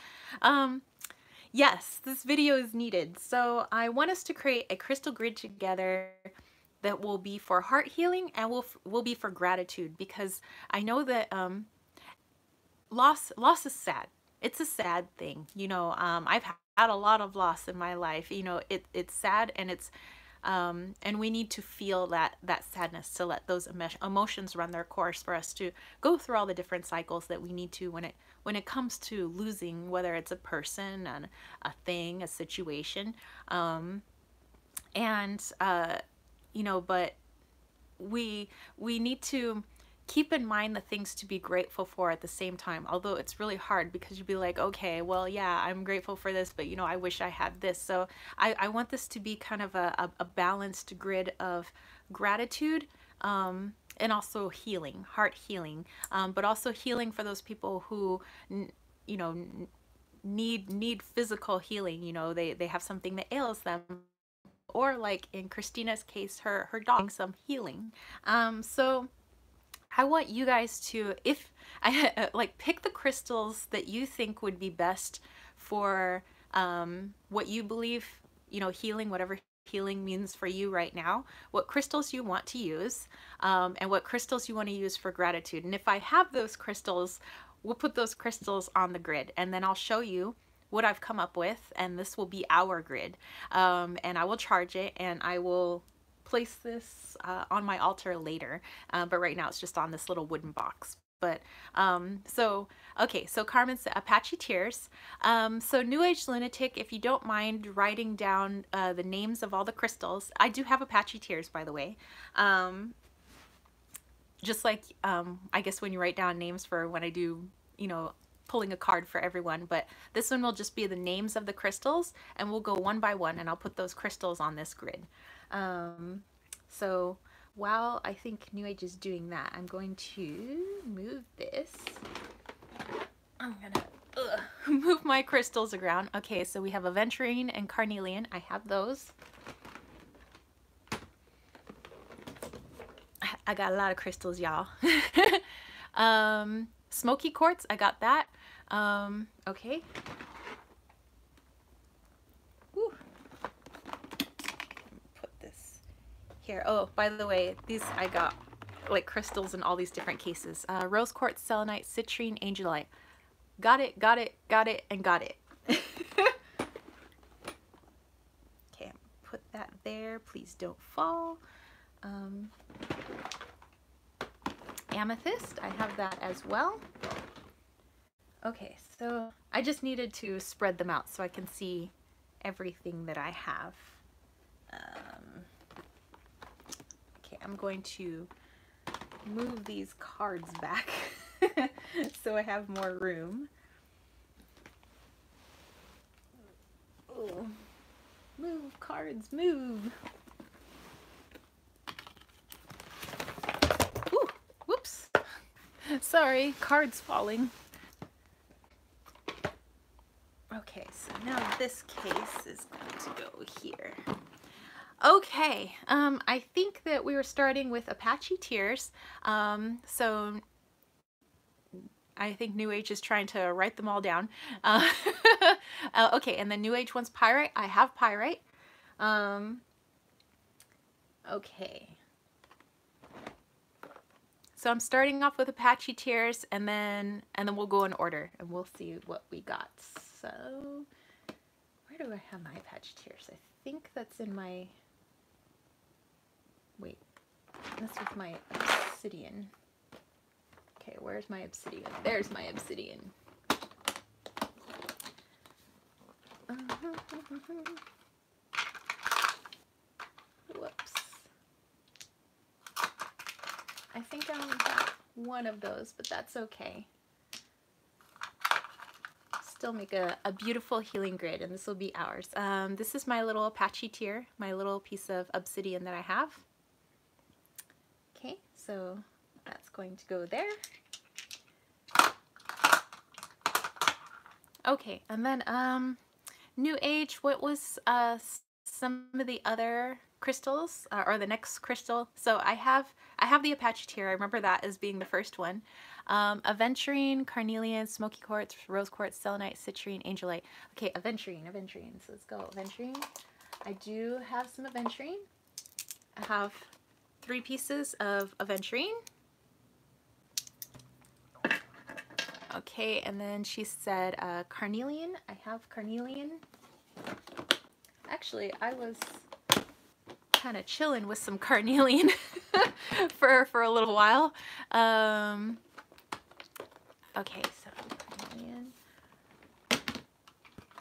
yes, this video is needed. So I want us to create a crystal grid together that will be for heart healing and will be for gratitude, because I know that loss is sad. It's a sad thing. You know, I've had a lot of loss in my life. You know, it's sad, and it's and we need to feel that sadness to let those emotions run their course for us to go through all the different cycles that we need to when it comes to losing, whether it's a person, a thing, a situation, you know, but we need to keep in mind the things to be grateful for at the same time, although it's really hard, because you'd be like, okay, well, yeah, I'm grateful for this, but you know, I wish I had this. So I want this to be kind of a balanced grid of gratitude, and also healing, heart healing, but also healing for those people who, you know, need physical healing. You know, they have something that ails them, or like in Christina's case, her dog, some healing. So I want you guys to, if I like, pick the crystals that you think would be best for what you believe, you know, healing, whatever healing means for you right now, what crystals you want to use, and what crystals you want to use for gratitude. And if I have those crystals, we'll put those crystals on the grid, and then I'll show you what I've come up with, and this will be our grid. And I will charge it, and I will place this on my altar later, but right now it's just on this little wooden box. But so okay, so Carmen said Apache Tears. So New Age Lunatic, if you don't mind writing down the names of all the crystals. I do have Apache Tears, by the way. Just like I guess when you write down names for when I do, you know, pulling a card for everyone, but this one will just be the names of the crystals, and we'll go one by one, and I'll put those crystals on this grid. So while I think New Age is doing that, I'm going to move this. I'm gonna move my crystals around. Okay, so we have aventurine and carnelian. I have those. I got a lot of crystals, y'all. Smoky quartz, I got that. Okay. Whew. Put this here. Oh, by the way, these I got like crystals in all these different cases. Rose quartz, selenite, citrine, angelite. Got it, got it, got it, and got it. Okay, put that there. Please don't fall. Amethyst, I have that as well. Okay, so I just needed to spread them out so I can see everything that I have. Okay, I'm going to move these cards back so I have more room. Ooh. Move, cards, move. Ooh, whoops. Sorry, cards falling. Okay, so now this case is going to go here. Okay, I think that we were starting with Apache Tears. So I think New Age is trying to write them all down. Okay, and then New Age wants Pyrite. I have Pyrite. Okay. So I'm starting off with Apache Tears, and then we'll go in order, and we'll see what we got. So where do I have my Apache Tears? I think that's in my... Wait, this is my obsidian. Okay, where's my obsidian? There's my obsidian. Whoops. I think I only have one of those, but that's okay. Still make a beautiful healing grid, and this will be ours. This is my little Apache Tear, my little piece of obsidian that I have. Okay, so that's going to go there. Okay, and then New Age, what was some of the other crystals, or the next crystal? So I have the Apache Tear. I remember that as being the first one. Aventurine, carnelian, smoky quartz, rose quartz, selenite, citrine, angelite. Okay, aventurine. So let's go aventurine. I do have some aventurine. I have 3 pieces of aventurine. Okay, and then she said carnelian. I have carnelian. Actually, I was kind of chilling with some carnelian for a little while. Okay, so carnelian.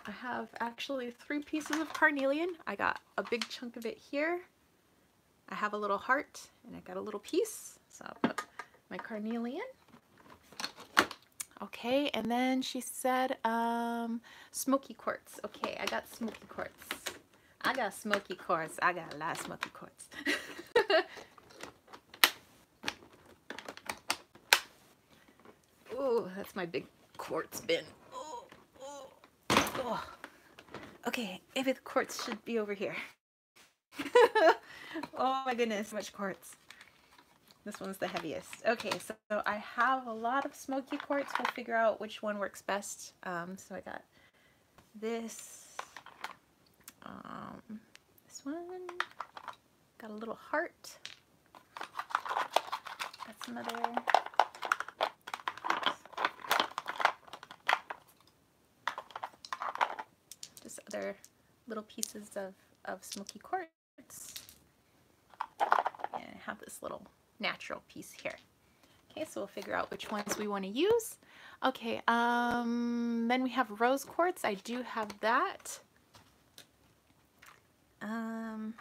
I have actually 3 pieces of carnelian. I got a big chunk of it here. I have a little heart, and I got a little piece. So I'll put my carnelian. Okay, and then she said smoky quartz. Okay, I got smoky quartz. I got smoky quartz. I got a lot of smoky quartz. Ooh, that's my big quartz bin. Oh, oh, oh. Okay, maybe the quartz should be over here. Oh my goodness, so much quartz. This one's the heaviest. Okay, so I have a lot of smoky quartz. We'll figure out which one works best. So I got this, this one, got a little heart, got some other, just other little pieces of smoky quartz. And I have this little natural piece here. Okay, so we'll figure out which ones we want to use. Okay, then we have rose quartz. I do have that. In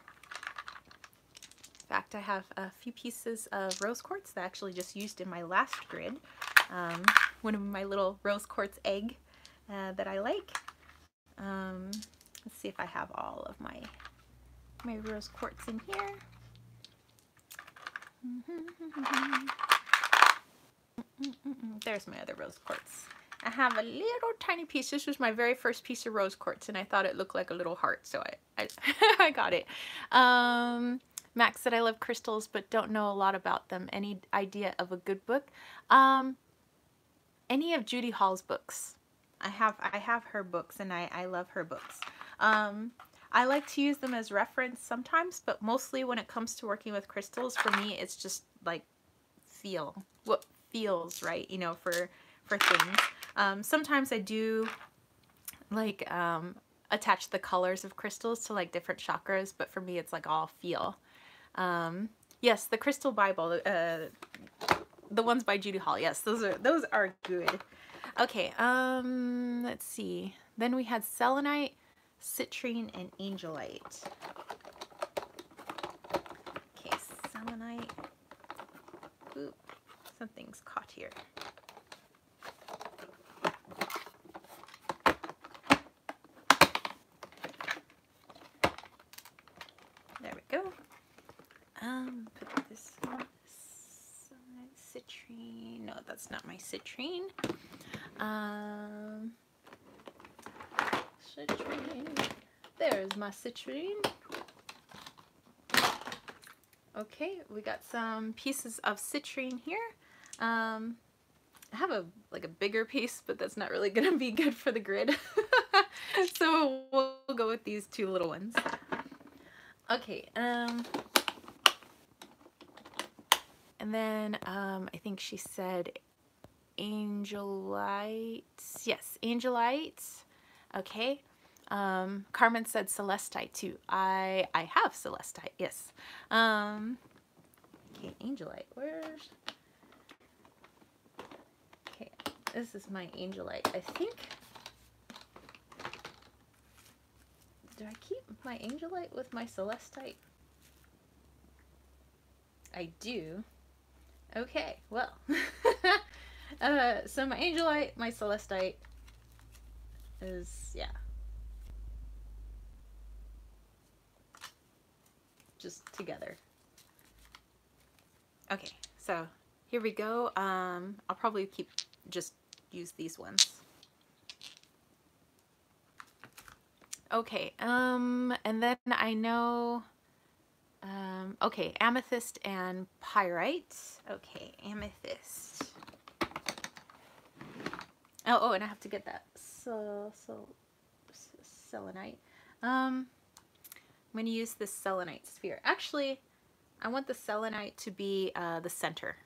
fact, I have a few pieces of rose quartz that I actually just used in my last grid. One of my little rose quartz egg that I like. Let's see if I have all of my rose quartz in here. There's my other rose quartz. I have a little tiny piece. This was my very first piece of rose quartz, and I thought it looked like a little heart, so I I got it. Max said, I love crystals, but don't know a lot about them. Any idea of a good book? Any of Judy Hall's books. I have her books, and I love her books. I like to use them as reference sometimes, but mostly when it comes to working with crystals, for me, it's just like what feels right, you know, for things. Sometimes I do like attach the colors of crystals to like different chakras, but for me it's like all feel. Yes, the Crystal Bible, the ones by Judy Hall. Yes, those are good. Okay, let's see. Then we had selenite, citrine, and angelite. Okay, selenite. Oop, something's caught here. There we go. Put this on. Citrine. No, that's not my citrine. Citrine. There's my citrine. Okay, we got some pieces of citrine here. I have a bigger piece, but that's not really gonna be good for the grid. So we'll go with these two little ones. Okay, and then I think she said angelites. Yes, angelites. Okay. Carmen said celestite too. I have celestite. Yes. Okay, angelite. Where's? Okay, this is my angelite. I think. Do I keep my angelite with my celestite? I do. Okay, well. So my angelite, my celestite is, yeah. Just together. Okay, so here we go. I'll probably just use these ones. Okay, and then I know, okay, amethyst and pyrite. Okay, amethyst. Oh, and I have to get that selenite. I'm going to use this selenite sphere. Actually, I want the selenite to be the center.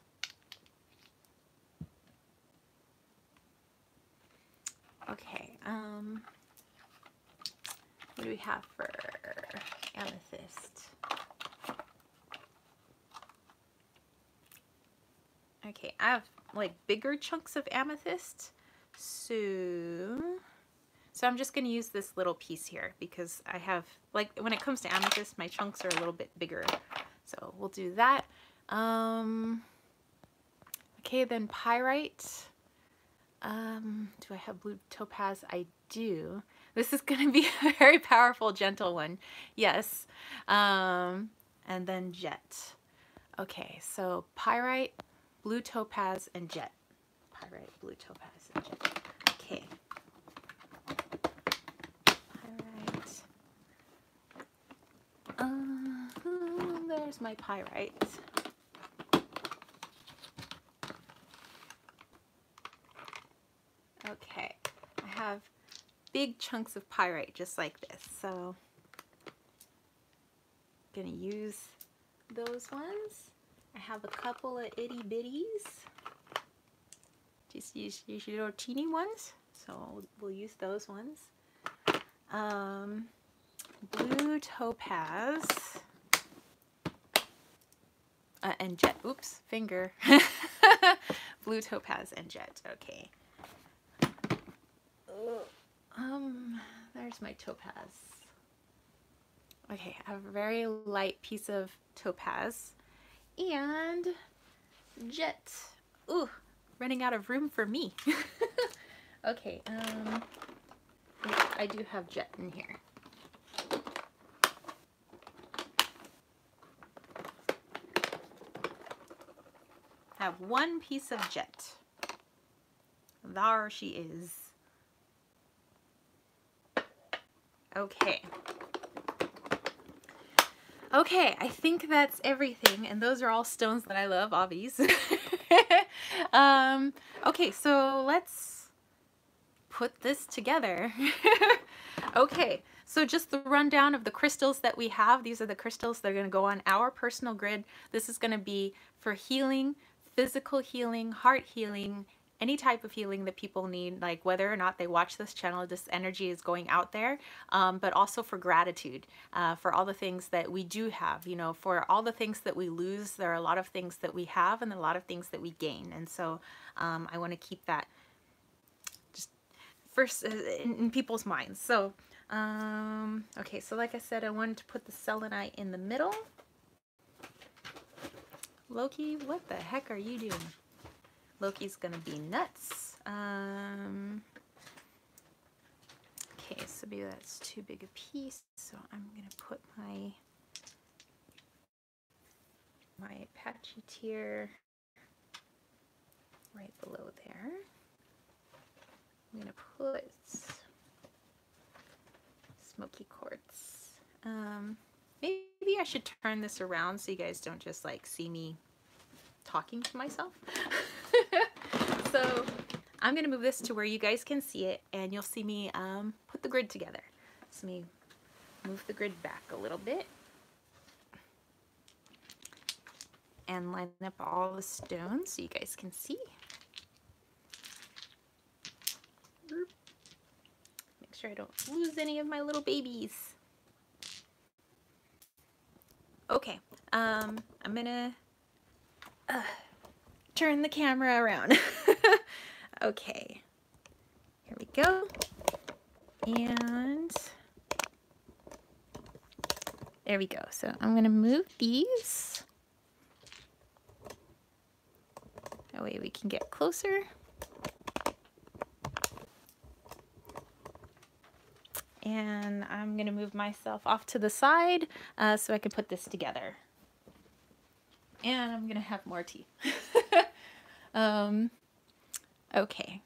Okay, what do we have for amethyst? Okay, I have like bigger chunks of amethyst. So I'm just going to use this little piece here because I have, like, when it comes to amethyst, my chunks are a little bit bigger. So we'll do that. Okay, then pyrite. Do I have blue topaz? I do. This is going to be a very powerful, gentle one. Yes. And then jet. Okay, so pyrite, blue topaz, and jet. Pyrite, blue topaz, and jet. Okay. Pyrite. There's my pyrite. Okay, I have big chunks of pyrite just like this, so I'm gonna use those ones. I have a couple of itty bitties. Just use your little teeny ones, so we'll use those ones. Blue topaz and jet. Oops, finger. Blue topaz and jet. Okay. There's my topaz. Okay, I have a very light piece of topaz and jet. Ooh, running out of room for me. Okay, I do have jet in here. I have one piece of jet. There she is. Okay. Okay, I think that's everything, and those are all stones that I love, obvious. Okay, so let's put this together. Okay, so just the rundown of the crystals that we have. These are the crystals that are going to go on our personal grid. This is going to be for healing, physical healing, heart healing, any type of healing that people need, like whether or not they watch this channel, this energy is going out there, but also for gratitude, for all the things that we do have, you know, for all the things that we lose. There are a lot of things that we have and a lot of things that we gain. And so I want to keep that just first in people's minds. So, okay, so like I said, I wanted to put the selenite in the middle. Loki, what the heck are you doing? Loki's gonna be nuts. Okay, so maybe that's too big a piece, so I'm gonna put my patchy tier right below there. I'm gonna put smoky quartz. Maybe I should turn this around so you guys don't just like see me talking to myself. So I'm gonna move this to where you guys can see it, and you'll see me put the grid together. So let me move the grid back a little bit and line up all the stones so you guys can see. Make sure I don't lose any of my little babies. Okay, I'm gonna turn the camera around. Okay, here we go. And there we go. So I'm gonna move these. That way we can get closer. And I'm gonna move myself off to the side so I can put this together. And I'm gonna have more tea. Okay.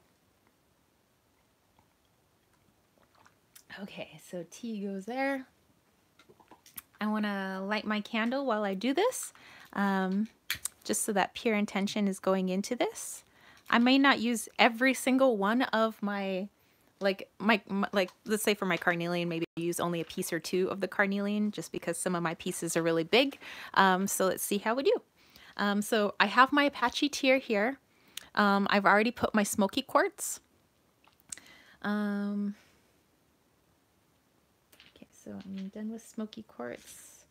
Okay, so tea goes there. I wanna light my candle while I do this, just so that pure intention is going into this. I may not use every single one of my, like let's say for my carnelian, maybe use only a piece or two of the carnelian, just because some of my pieces are really big. So let's see how we do. So I have my Apache tier here. I've already put my smoky quartz. Okay, so I'm done with smoky quartz.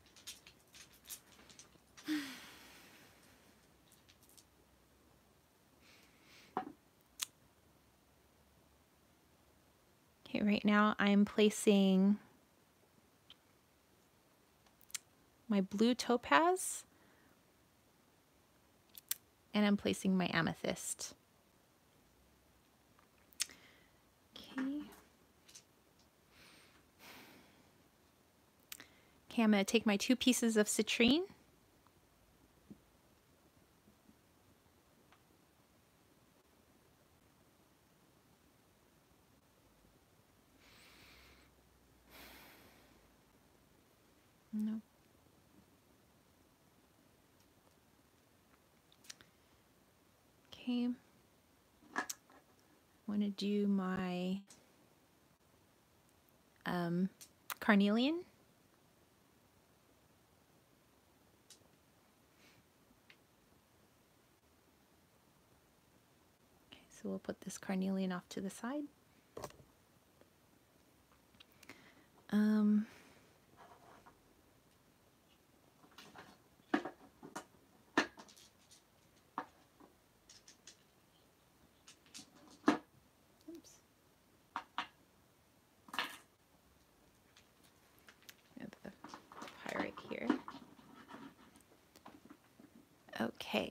Okay, right now I'm placing my blue topaz, and I'm placing my amethyst. Okay. Okay, I'm going to take my 2 pieces of citrine. No. Okay. I want to do my carnelian. Okay, so we'll put this carnelian off to the side. Oops. And the pyrite here. Okay.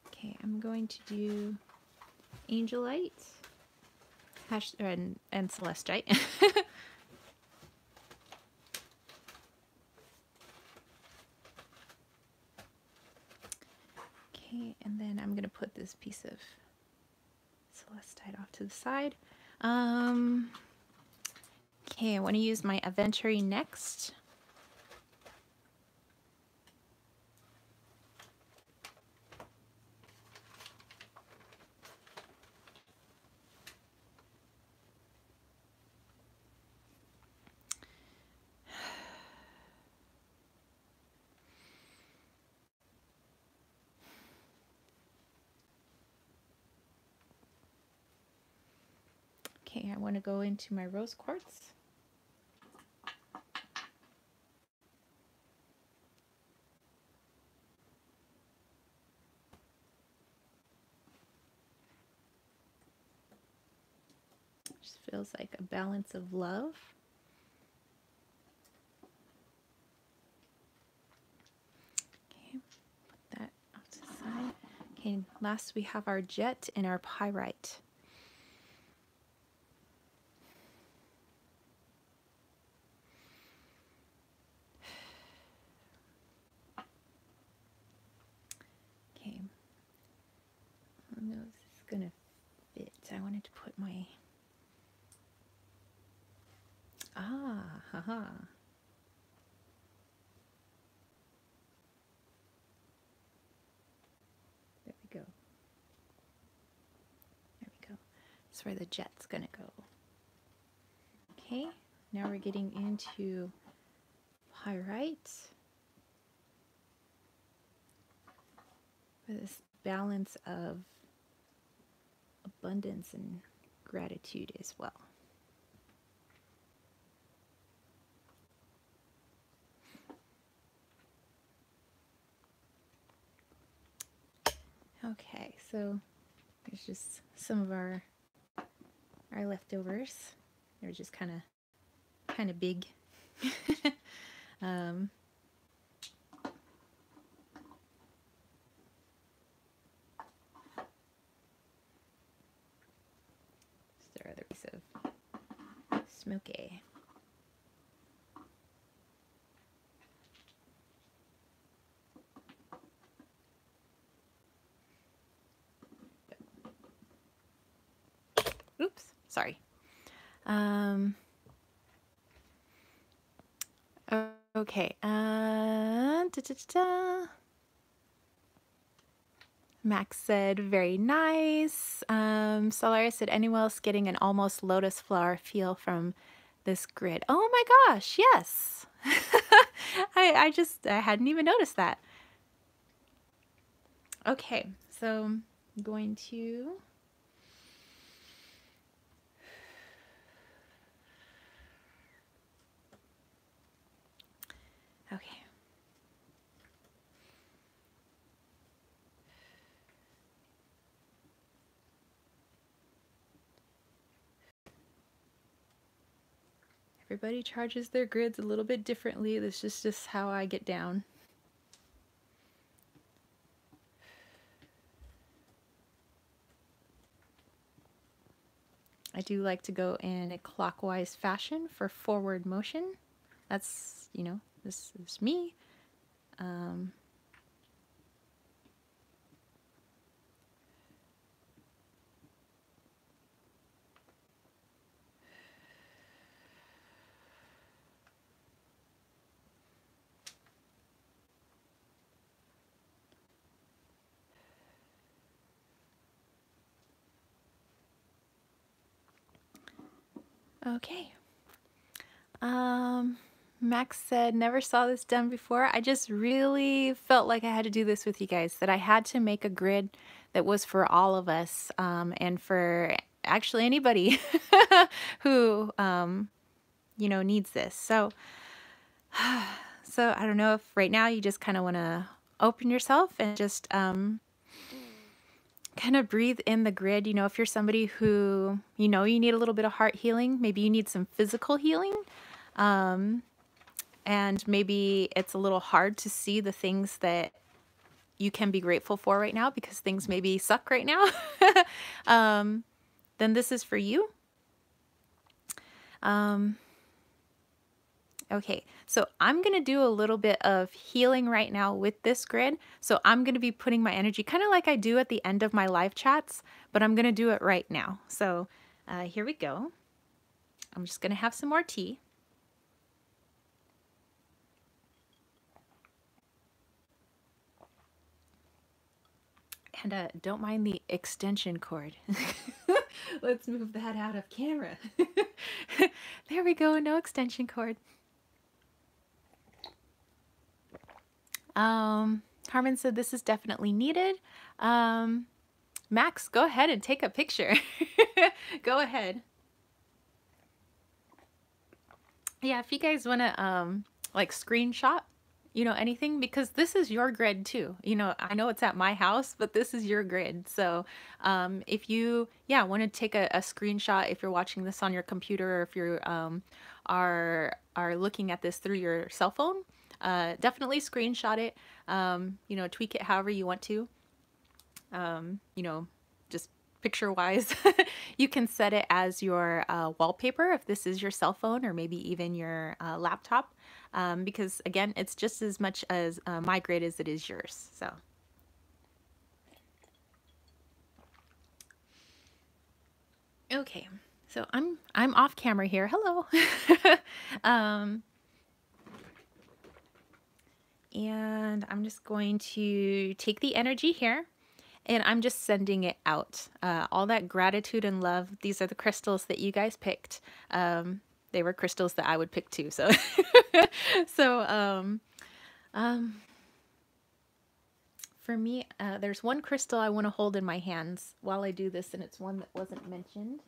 Okay, I'm going to do angelite and celestite. Okay, and then I'm gonna put this piece of celestite off to the side. Okay, I want to use my aventurine next. Okay, I want to go into my rose quartz. Just feels like a balance of love. Okay, put that off to the side. Okay, last we have our jet and our pyrite. Okay, I don't know if this is gonna fit. I wanted to put my haha. There we go. There we go. That's where the jet's gonna go. Okay, now we're getting into pyrite. For this balance of abundance and gratitude as well. Okay, so there's just some of our leftovers. They're just kind of big. Just our other piece of smoky. Oops, sorry. Okay. Max said, very nice. Solaris said, anyone else getting an almost lotus flower feel from this grid? Oh my gosh, yes. I hadn't even noticed that. Okay, so I'm going to okay. Everybody charges their grids a little bit differently. This is just how I get down. I do like to go in a clockwise fashion for forward motion. That's, you know, this is me. Okay. Max said, never saw this done before. I just really felt like I had to do this with you guys, that I had to make a grid that was for all of us, and for actually anybody who, you know, needs this. So I don't know if right now you just kind of want to open yourself and just kind of breathe in the grid. You know, if you're somebody who, you know, you need a little bit of heart healing, maybe you need some physical healing, and maybe it's a little hard to see the things that you can be grateful for right now because things maybe suck right now, then this is for you. Okay, so I'm going to do a little bit of healing right now with this grid. So I'm going to be putting my energy kind of like I do at the end of my live chats, but I'm going to do it right now. So here we go. I'm just going to have some more tea. And don't mind the extension cord. Let's move that out of camera. There we go, no extension cord. Harmon said this is definitely needed. Max, go ahead and take a picture. Go ahead. Yeah, if you guys want to like screenshot, you know, anything, because this is your grid too. You know, I know it's at my house, but this is your grid. So if you, yeah, want to take a screenshot, if you're watching this on your computer, or if you're are looking at this through your cell phone, definitely screenshot it. You know, tweak it however you want to. You know, just picture wise. You can set it as your wallpaper if this is your cell phone, or maybe even your laptop, because again, it's just as much as my grade as it is yours. So okay, so I'm off camera here. Hello. um, and I'm just going to take the energy here, and I'm just sending it out. All that gratitude and love. These are the crystals that you guys picked. They were crystals that I would pick too. So, so um, for me, there's one crystal I want to hold in my hands while I do this, and it's one that wasn't mentioned.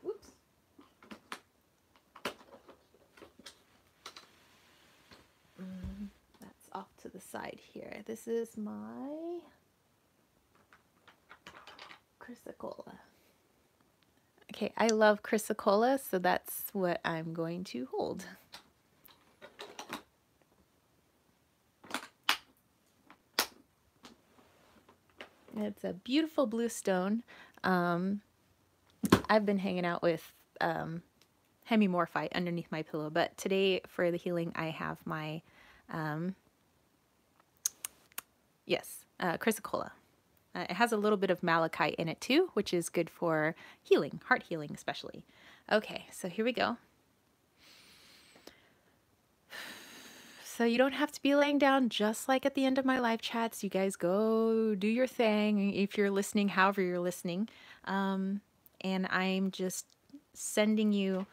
Oops. That's off to the side here. This is my chrysocolla. Okay, I love chrysocolla, so that's what I'm going to hold. It's a beautiful blue stone. I've been hanging out with hemimorphite underneath my pillow, but today for the healing I have my, yes, chrysocolla. It has a little bit of malachite in it too, which is good for healing, heart healing especially. Okay, so here we go. So you don't have to be laying down, just like at the end of my live chats. You guys go do your thing if you're listening, however you're listening. And I'm just sending you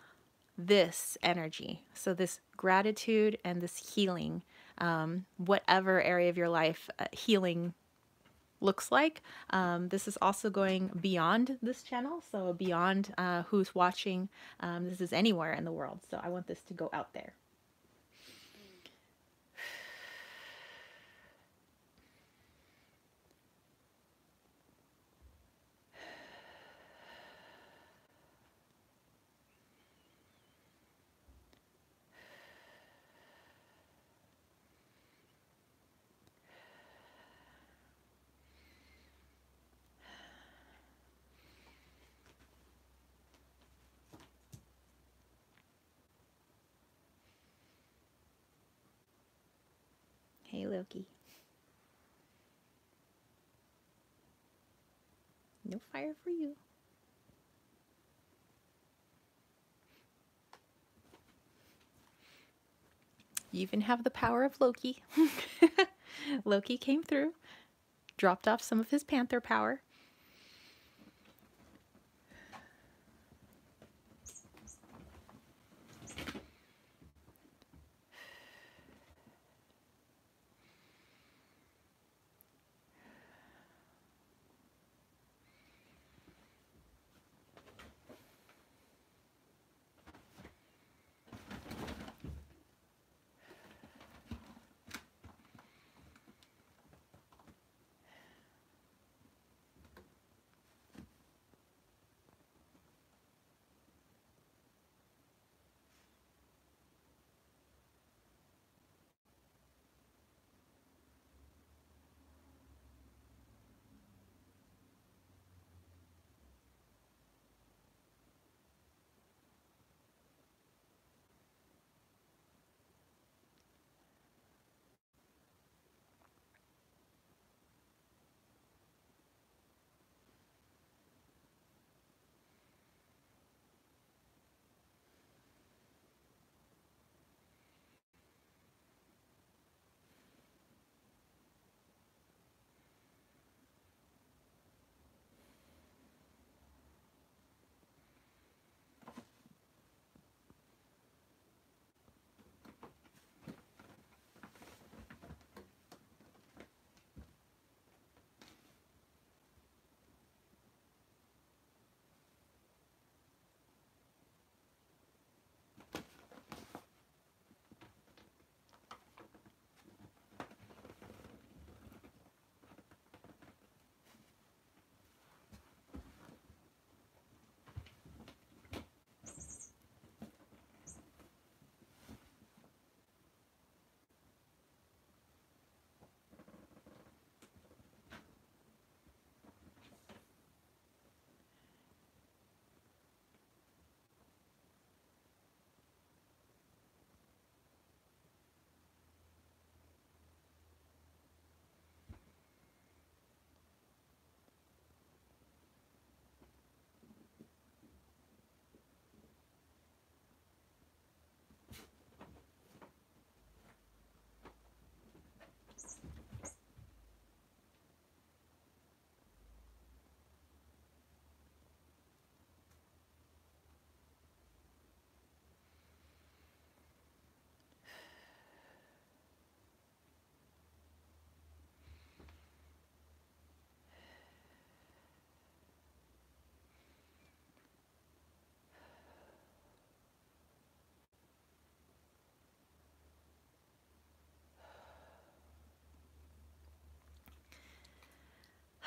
this energy. So this gratitude and this healing, whatever area of your life healing looks like. This is also going beyond this channel, so beyond who's watching. This is anywhere in the world, so I want this to go out there. Hey, Loki. No fire for you. You even have the power of Loki. Loki came through, dropped off some of his panther power.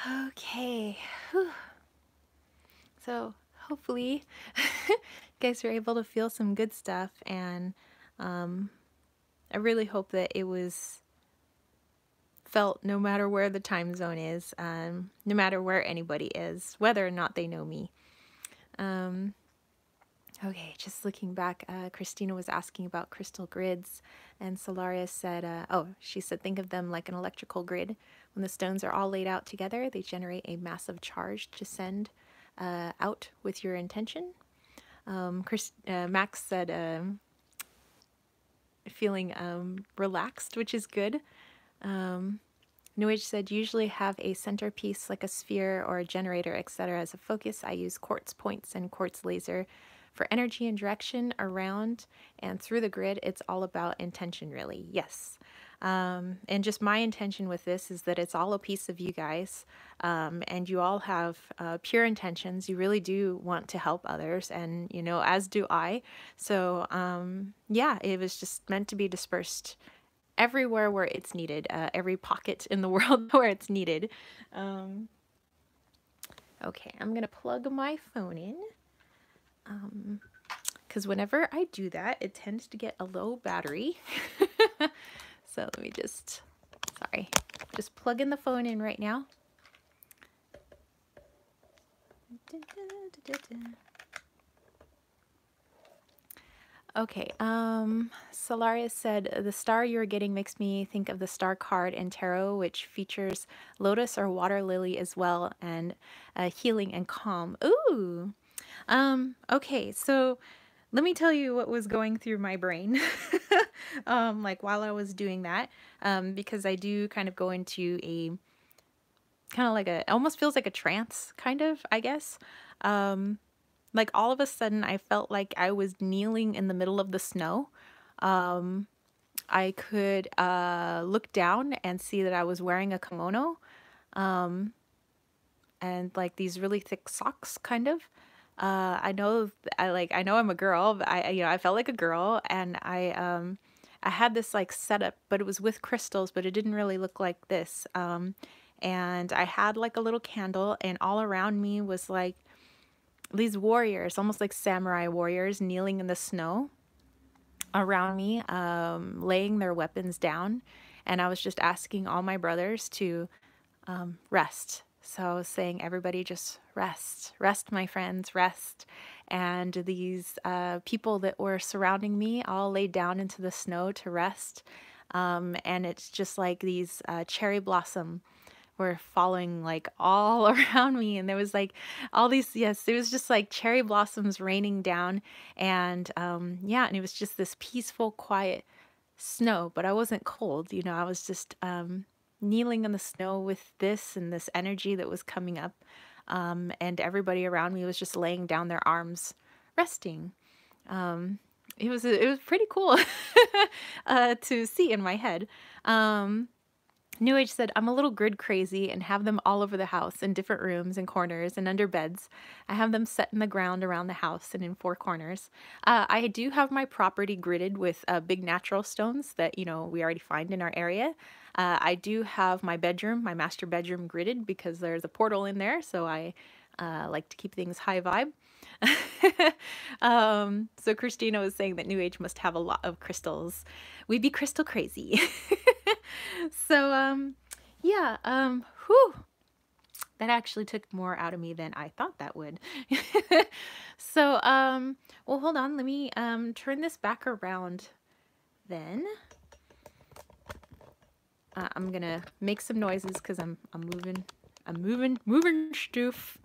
Okay. Whew. So hopefully you guys are able to feel some good stuff, and I really hope that it was felt no matter where the time zone is, no matter where anybody is, whether or not they know me. Okay, just looking back, Christina was asking about crystal grids, and Solaria said, she said, think of them like an electrical grid. When the stones are all laid out together, they generate a massive charge to send out with your intention. Max said, feeling relaxed, which is good. New Age said, usually have a centerpiece like a sphere or a generator, etc. as a focus. I use quartz points and quartz laser for energy and direction around and through the grid. It's all about intention, really. Yes. And just my intention with this is that it's all a piece of you guys, and you all have pure intentions. You really do want to help others, and you know, as do I. So yeah, it was just meant to be dispersed everywhere where it's needed, every pocket in the world where it's needed. Okay, I'm gonna plug my phone in, because whenever I do that, it tends to get a low battery. So let me just plug in the phone in right now. Okay, Solaria said, the star you're getting makes me think of the star card in tarot, which features lotus or water lily as well, and healing and calm. Ooh! Okay, so let me tell you what was going through my brain, like while I was doing that, because I do kind of go into a, kind of like it almost feels like a trance, kind of, I guess. Like all of a sudden I felt like I was kneeling in the middle of the snow. I could look down and see that I was wearing a kimono, and like these really thick socks, kind of. I know I'm a girl, but I felt like a girl, and I had this like setup, but it was with crystals, but it didn't really look like this. And I had like a little candle, and all around me was like these warriors, almost like samurai warriors, kneeling in the snow around me, laying their weapons down. And I was just asking all my brothers to rest. So I was saying, everybody just rest. Rest, my friends, rest. And these people that were surrounding me all laid down into the snow to rest. And it's just like these cherry blossom were falling like all around me, and there was like all these, yes, it was just like cherry blossoms raining down. And yeah, and it was just this peaceful, quiet snow, but I wasn't cold, you know. I was just kneeling in the snow with this and this energy that was coming up, and everybody around me was just laying down their arms, resting. It was pretty cool to see in my head. New Age said, I'm a little grid crazy and have them all over the house, in different rooms and corners and under beds. I have them set in the ground around the house and in four corners. I do have my property gridded with big natural stones that, you know, we already find in our area. I do have my bedroom, my master bedroom, gridded because there's a portal in there, so I like to keep things high vibe. So Christina was saying that New Age must have a lot of crystals. We'd be crystal crazy. So, yeah, whew, that actually took more out of me than I thought that would. So, well, hold on, let me, turn this back around then. I'm gonna make some noises because I'm moving stuff.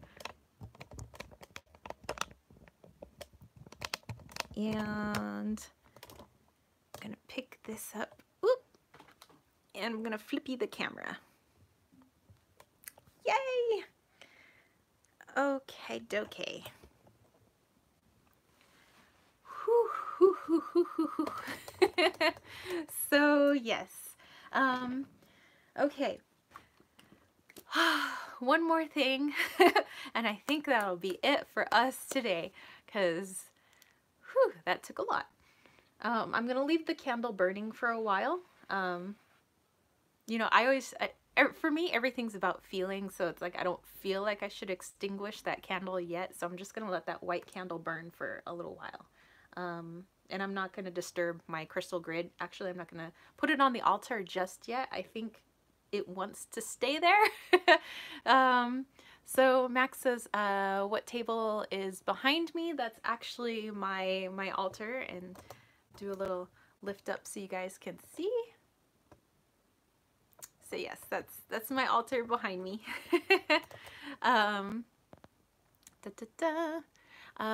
And I'm gonna pick this up. Oop. And I'm gonna flippy the camera. Yay! Okay, dokey. So yes. Okay. One more thing, and I think that'll be it for us today, because that took a lot. I'm gonna leave the candle burning for a while. You know, I for me, everything's about feeling. So it's like I don't feel like I should extinguish that candle yet. So I'm just going to let that white candle burn for a little while. And I'm not going to disturb my crystal grid. Actually, I'm not going to put it on the altar just yet. I think it wants to stay there. So Max says, what table is behind me? That's actually my altar, and do a little lift up so you guys can see. So yes, that's my altar behind me. Da, da, da.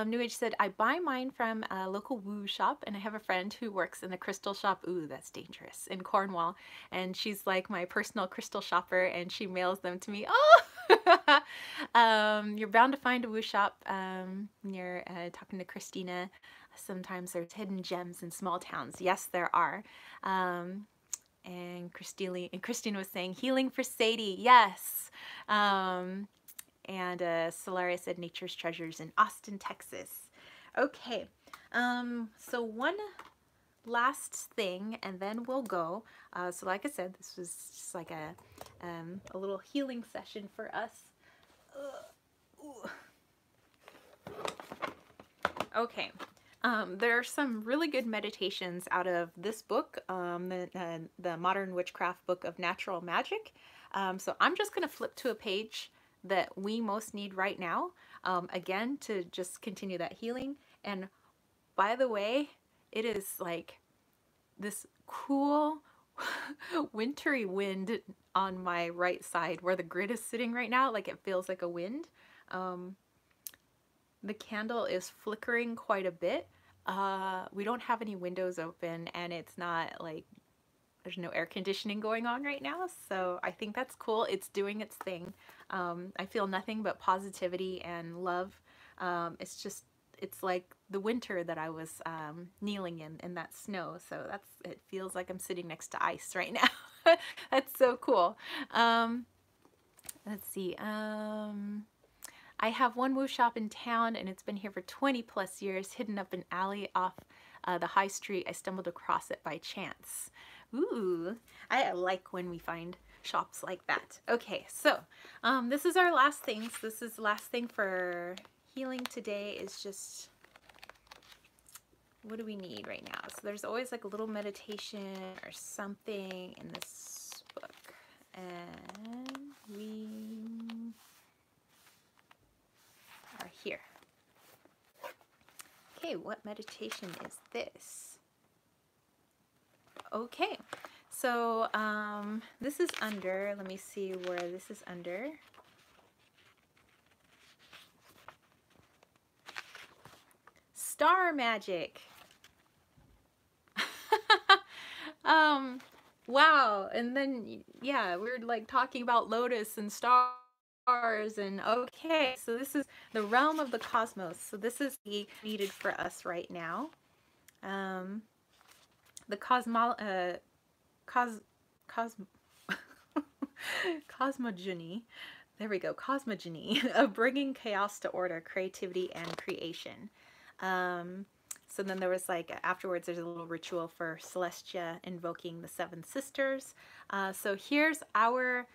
New Age said, I buy mine from a local woo shop, and I have a friend who works in a crystal shop. Ooh, that's dangerous. In Cornwall. And she's like my personal crystal shopper, and she mails them to me. Oh! You're bound to find a woo shop when you're talking to Christina. Sometimes there's hidden gems in small towns. Yes, there are. And Christina was saying, healing for Sadie. Yes. And Solaria said Nature's Treasures in Austin, Texas. Okay, so one last thing and then we'll go. So like I said, this was just like a little healing session for us. Okay, there are some really good meditations out of this book, the Modern Witchcraft Book of Natural Magic. So I'm just going to flip to a page that we most need right now, again, to just continue that healing. And by the way, it is like this cool wintry wind on my right side where the grid is sitting right now. Like, it feels like a wind. The candle is flickering quite a bit. We don't have any windows open, and it's not like there's no air conditioning going on right now, so I think that's cool. It's doing its thing. I feel nothing but positivity and love. It's like the winter that I was kneeling in that snow, so it feels like I'm sitting next to ice right now. That's so cool. Let's see. I have one woo shop in town, and it's been here for 20 plus years, hidden up an alley off the high street. I stumbled across it by chance. Ooh, I like when we find shops like that. Okay, so this is our last thing. So this is the last thing for healing today, is just, what do we need right now? So there's always like a little meditation or something in this book. And we are here. Okay, what meditation is this? Okay, so this is under, let me see where this is under. Star magic. Wow, and then, yeah, we're like talking about lotus and stars, and okay, so this is the realm of the cosmos. So this is needed for us right now. The cosmogony, there we go, cosmogony of bringing chaos to order, creativity, and creation. So then there was like, afterwards there's a little ritual for Celestia invoking the seven sisters. So here's our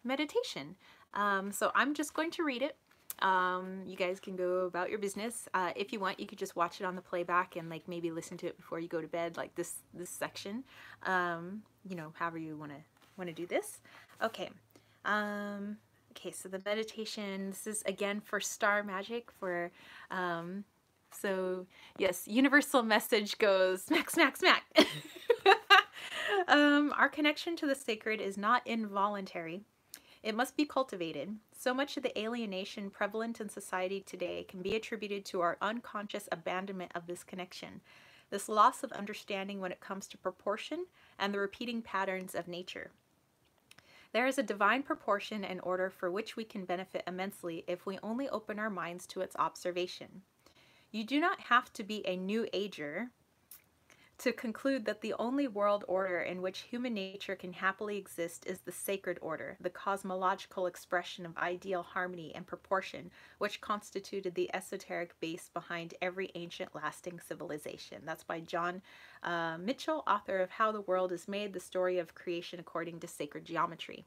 meditation. So I'm just going to read it. You guys can go about your business. If you want, you could just watch it on the playback and like maybe listen to it before you go to bed, like this section. You know, however you want to do this. Okay. Okay, so the meditation, this is again for star magic, for so yes, universal message goes smack, smack, smack. Our connection to the sacred is not involuntary. It must be cultivated. So much of the alienation prevalent in society today can be attributed to our unconscious abandonment of this connection, this loss of understanding when it comes to proportion and the repeating patterns of nature. There is a divine proportion and order for which we can benefit immensely if we only open our minds to its observation. You do not have to be a new ager to conclude that the only world order in which human nature can happily exist is the sacred order, the cosmological expression of ideal harmony and proportion, which constituted the esoteric base behind every ancient lasting civilization. That's by John Mitchell, author of How the World is Made, the Story of Creation According to Sacred Geometry.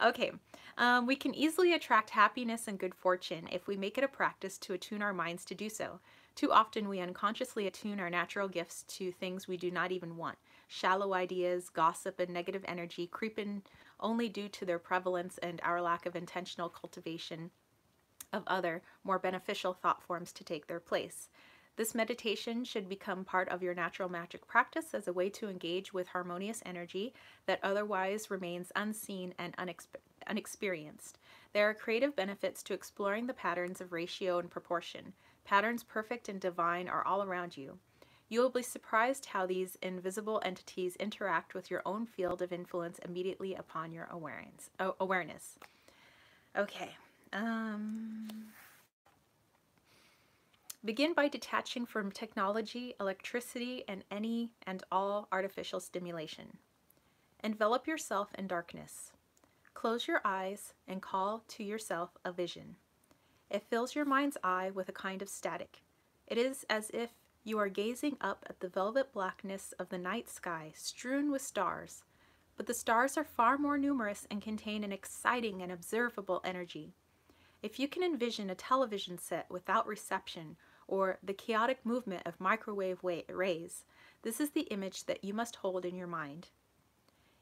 Okay. We can easily attract happiness and good fortune if we make it a practice to attune our minds to do so. Too often we unconsciously attune our natural gifts to things we do not even want. Shallow ideas, gossip, and negative energy creep in only due to their prevalence and our lack of intentional cultivation of other, more beneficial thought forms to take their place. This meditation should become part of your natural magic practice as a way to engage with harmonious energy that otherwise remains unseen and unexperienced. There are creative benefits to exploring the patterns of ratio and proportion. Patterns perfect and divine are all around you. You will be surprised how these invisible entities interact with your own field of influence immediately upon your awareness. Okay. Begin by detaching from technology, electricity, and any and all artificial stimulation. Envelop yourself in darkness. Close your eyes and call to yourself a vision. It fills your mind's eye with a kind of static. It is as if you are gazing up at the velvet blackness of the night sky strewn with stars, but the stars are far more numerous and contain an exciting and observable energy. If you can envision a television set without reception or the chaotic movement of microwave rays, this is the image that you must hold in your mind.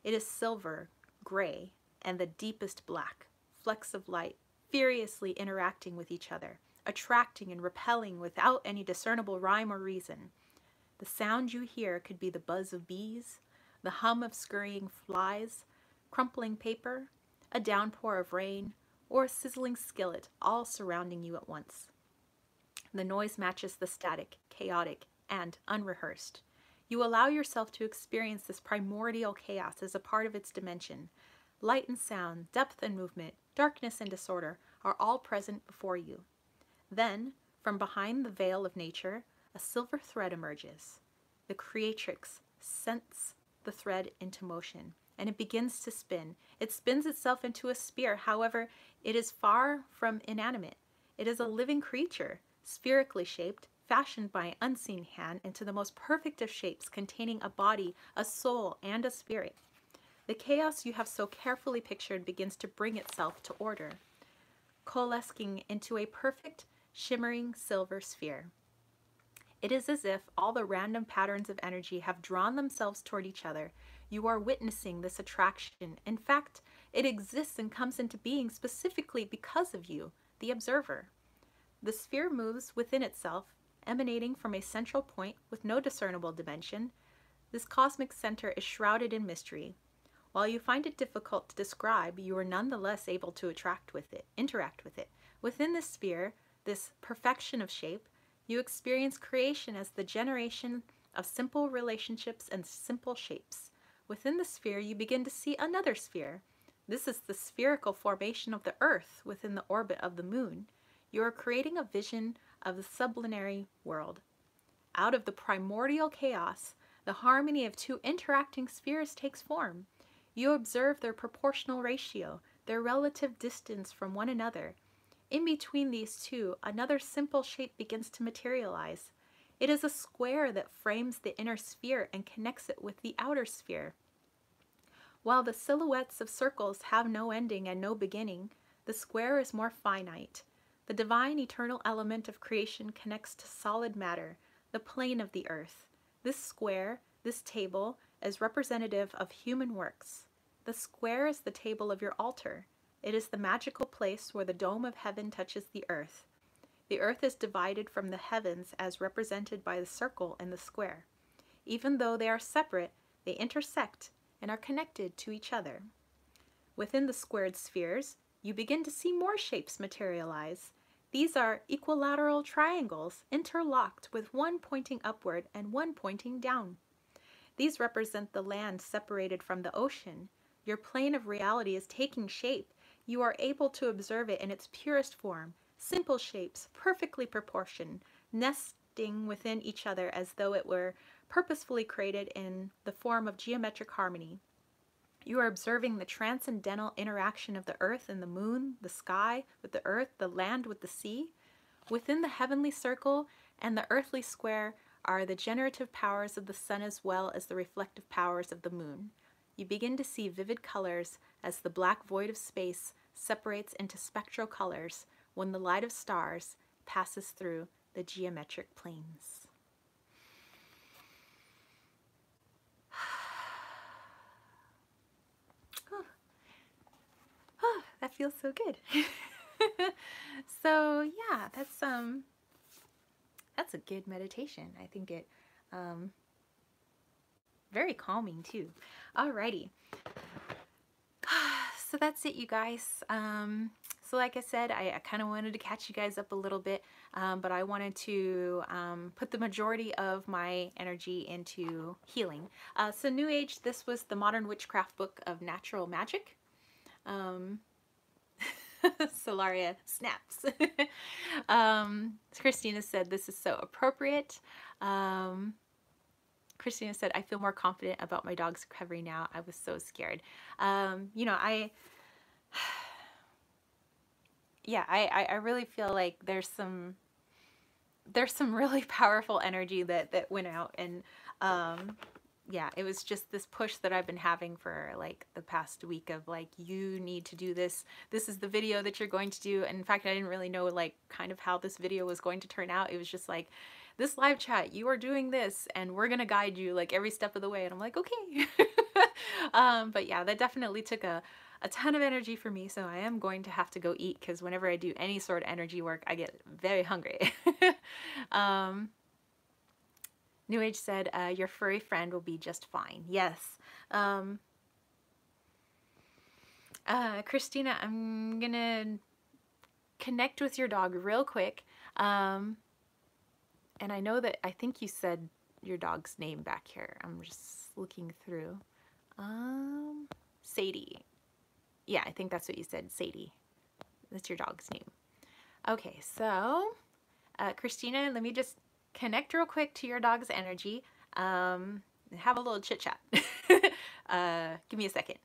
It is silver, gray, and the deepest black, flecks of light furiously interacting with each other, attracting and repelling without any discernible rhyme or reason. The sound you hear could be the buzz of bees, the hum of scurrying flies, crumpling paper, a downpour of rain, or a sizzling skillet, all surrounding you at once. The noise matches the static, chaotic, and unrehearsed. You allow yourself to experience this primordial chaos as a part of its dimension. Light and sound, depth and movement, darkness and disorder are all present before you. Then, from behind the veil of nature, a silver thread emerges. The creatrix scents the thread into motion, and it begins to spin. It spins itself into a sphere. However, it is far from inanimate. It is a living creature, spherically shaped, fashioned by an unseen hand into the most perfect of shapes, containing a body, a soul, and a spirit. The chaos you have so carefully pictured begins to bring itself to order, coalescing into a perfect, shimmering silver sphere. It is as if all the random patterns of energy have drawn themselves toward each other. You are witnessing this attraction. In fact, it exists and comes into being specifically because of you, the observer. The sphere moves within itself, emanating from a central point with no discernible dimension. This cosmic center is shrouded in mystery. While you find it difficult to describe, you are nonetheless able to interact with it. Within this sphere, this perfection of shape, you experience creation as the generation of simple relationships and simple shapes. Within the sphere, you begin to see another sphere. This is the spherical formation of the Earth within the orbit of the Moon. You are creating a vision of the sublunary world. Out of the primordial chaos, the harmony of two interacting spheres takes form. You observe their proportional ratio, their relative distance from one another. In between these two, another simple shape begins to materialize. It is a square that frames the inner sphere and connects it with the outer sphere. While the silhouettes of circles have no ending and no beginning, the square is more finite. The divine eternal element of creation connects to solid matter, the plane of the earth. This square, this table, is representative of human works. The square is the table of your altar. It is the magical place where the dome of heaven touches the earth. The earth is divided from the heavens as represented by the circle and the square. Even though they are separate, they intersect and are connected to each other. Within the squared spheres, you begin to see more shapes materialize. These are equilateral triangles interlocked with one pointing upward and one pointing down. These represent the land separated from the ocean. Your plane of reality is taking shape. You are able to observe it in its purest form. Simple shapes, perfectly proportioned, nesting within each other as though it were purposefully created in the form of geometric harmony. You are observing the transcendental interaction of the earth and the moon, the sky with the earth, the land with the sea. Within the heavenly circle and the earthly square are the generative powers of the sun as well as the reflective powers of the moon. You begin to see vivid colors as the black void of space separates into spectral colors when the light of stars passes through the geometric planes. Oh, that feels so good. So yeah, that's a good meditation. I think it very calming too. Alrighty. So that's it, you guys. So like I said, I kind of wanted to catch you guys up a little bit, but I wanted to put the majority of my energy into healing. So New Age, this was the Modern Witchcraft Book of Natural Magic. Solaria snaps. Christina said, this is so appropriate. Christina said, I feel more confident about my dog's recovery now. I was so scared. You know, I really feel like there's some really powerful energy that went out, and yeah, it was just this push that I've been having for like the past week of like, you need to do this. This is the video that you're going to do. And in fact, I didn't really know like kind of how this video was going to turn out. It was just like, this live chat, you are doing this and we're going to guide you like every step of the way. And I'm like, okay. But yeah, that definitely took a ton of energy for me. So I am going to have to go eat, because whenever I do any sort of energy work, I get very hungry. New Age said, your furry friend will be just fine. Yes. Christina, I'm gonna connect with your dog real quick. And I know that, I think you said your dog's name back here. I'm just looking through. Sadie. Yeah, I think that's what you said, Sadie. That's your dog's name. Okay, so, Christina, let me just connect real quick to your dog's energy, and have a little chit chat. Give me a second.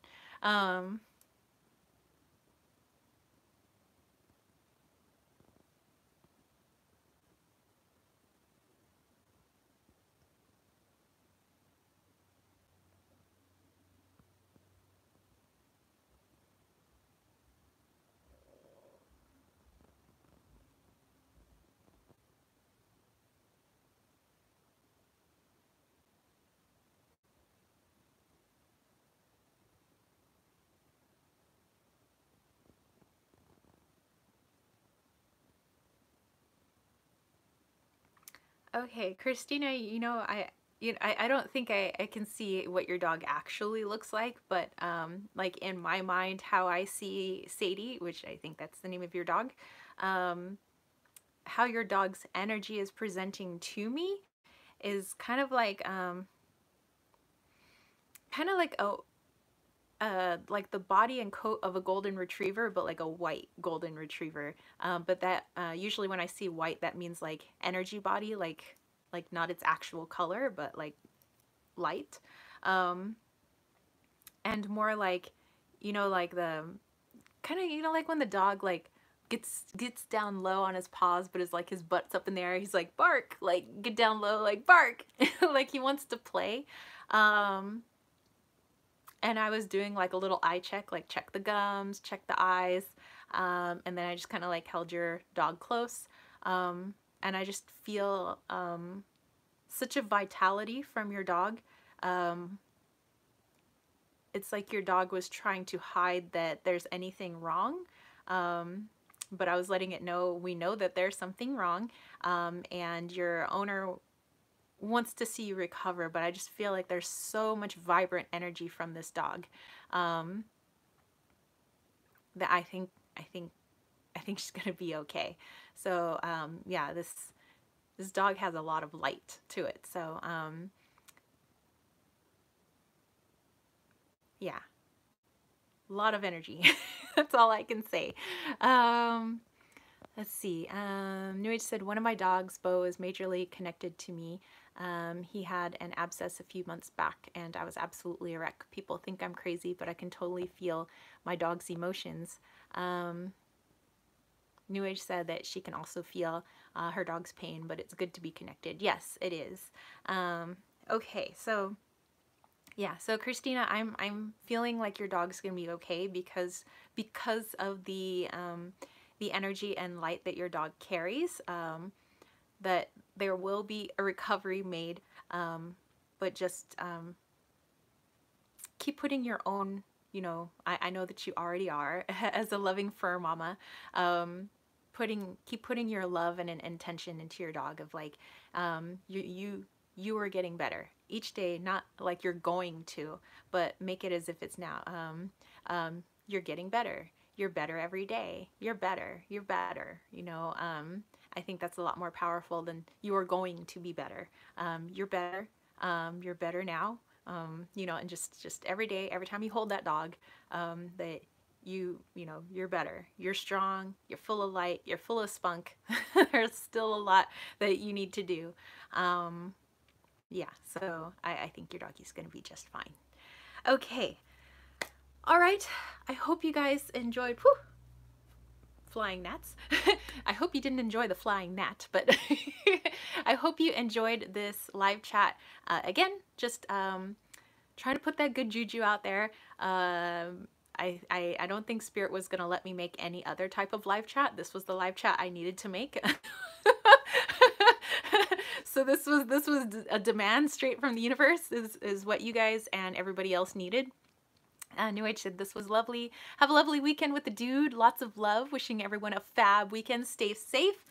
Okay, Christina, you know, I don't think I can see what your dog actually looks like, but like in my mind, how I see Sadie, which I think that's the name of your dog, how your dog's energy is presenting to me is kind of like like the body and coat of a golden retriever, but like a white golden retriever. But that usually when I see white, that means like energy body, like not its actual color, but like light. And more like, you know, like the kind of, you know, like when the dog like gets down low on his paws, but is like his butt's up in the air. He's like, bark, like get down low, like bark, like he wants to play. And I was doing like a little eye check, like check the gums, check the eyes, and then I just kind of like held your dog close, and I just feel such a vitality from your dog. It's like your dog was trying to hide that there's anything wrong, but I was letting it know, we know that there's something wrong, and your owner wants to see you recover, but I just feel like there's so much vibrant energy from this dog, that I think she's gonna be okay. So yeah, this dog has a lot of light to it. So yeah, a lot of energy. That's all I can say. Let's see. New Age said, one of my dogs, Bo, is majorly connected to me. He had an abscess a few months back and I was absolutely a wreck. People think I'm crazy, but I can totally feel my dog's emotions. New Age said that she can also feel her dog's pain, but it's good to be connected. Yes, it is. Okay, so yeah, so Christina, I'm feeling like your dog's gonna be okay because of the energy and light that your dog carries. That there will be a recovery made, but just keep putting your own, I know that you already are as a loving fur mama, keep putting your love and an intention into your dog of like, you are getting better each day, not like you're going to, but make it as if it's now. You're getting better. You're better every day. You're better. You're better. I think that's a lot more powerful than you are going to be better. You're better. You're better now. And just every day, every time you hold that dog, that you're better. You're strong. You're full of light. You're full of spunk. There's still a lot that you need to do. Yeah, so I think your doggy's going to be just fine. Okay. All right. I hope you guys enjoyed flying gnats. I hope you didn't enjoy the flying gnat, but I hope you enjoyed this live chat. Again, just trying to put that good juju out there. I don't think Spirit was going to let me make any other type of live chat. This was the live chat I needed to make. So this was a demand straight from the universe, is what you guys and everybody else needed. New Age said this was lovely. Have a lovely weekend with the dude. Lots of love. Wishing everyone a fab weekend. Stay safe.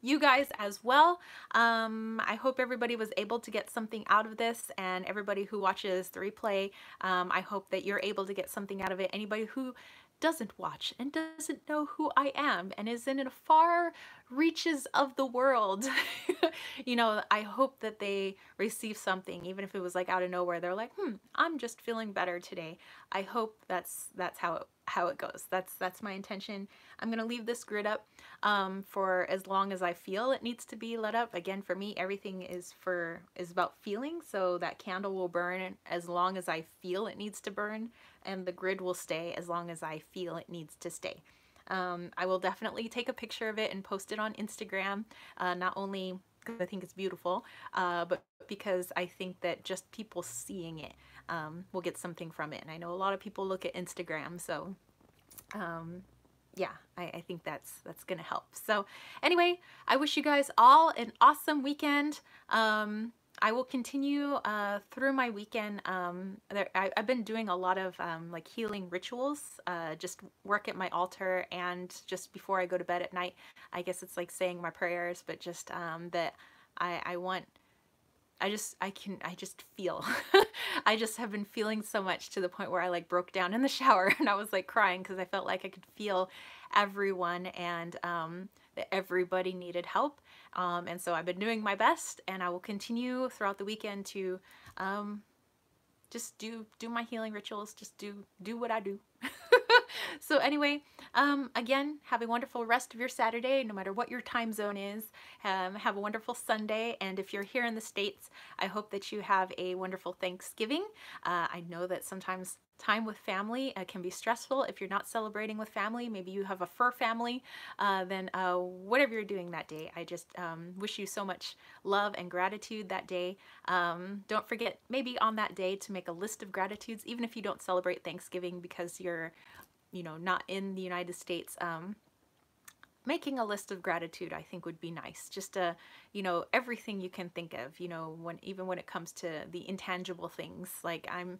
You guys as well. I hope everybody was able to get something out of this, and everybody who watches the replay, I hope that you're able to get something out of it. Anybody who doesn't watch and doesn't know who I am and is in far reaches of the world, I hope that they receive something, even if it was like out of nowhere. They're like, I'm just feeling better today. I hope that's how it goes. That's my intention. I'm gonna leave this grid up for as long as I feel it needs to be lit up. Again, for me, everything is about feeling, so that candle will burn as long as I feel it needs to burn, and the grid will stay as long as I feel it needs to stay. I will definitely take a picture of it and post it on Instagram, not only because I think it's beautiful, but because I think that just people seeing it will get something from it. And I know a lot of people look at Instagram, so yeah, I think that's gonna help. So anyway, I wish you guys all an awesome weekend. I will continue through my weekend. I've been doing a lot of like healing rituals, just work at my altar, and just before I go to bed at night. I guess it's like saying my prayers, but just that I just feel. I just have been feeling so much to the point where I like broke down in the shower and I was like crying because I felt like I could feel everyone, and that everybody needed help. And so I've been doing my best, and I will continue throughout the weekend to just do my healing rituals, just do what I do. So anyway, again, have a wonderful rest of your Saturday, no matter what your time zone is. Have a wonderful Sunday, and if you're here in the States, I hope that you have a wonderful Thanksgiving. I know that sometimes time with family can be stressful. If you're not celebrating with family, maybe you have a fur family, then whatever you're doing that day, I just wish you so much love and gratitude that day. Don't forget, maybe on that day, to make a list of gratitudes, even if you don't celebrate Thanksgiving because you're not in the United States. Making a list of gratitude, I think, would be nice. Just everything you can think of, even when it comes to the intangible things. Like I'm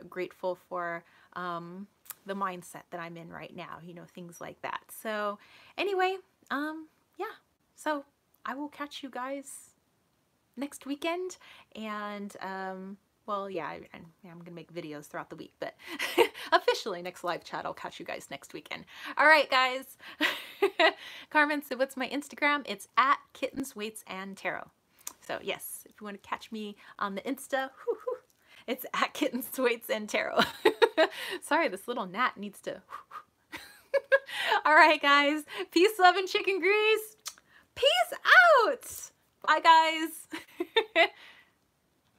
grateful for the mindset that I'm in right now, things like that. So anyway, yeah, so I will catch you guys next weekend, and well, yeah, I'm gonna make videos throughout the week, but officially next live chat, I'll catch you guys next weekend. All right, guys. Carmen said, what's my Instagram? It's at Kittens, Weights, and Tarot. So yes, if you want to catch me on the Insta, it's at Kittens, Weights, and Tarot. Sorry, this little gnat needs to All right, guys. Peace, love, and chicken grease. Peace out. Bye, guys.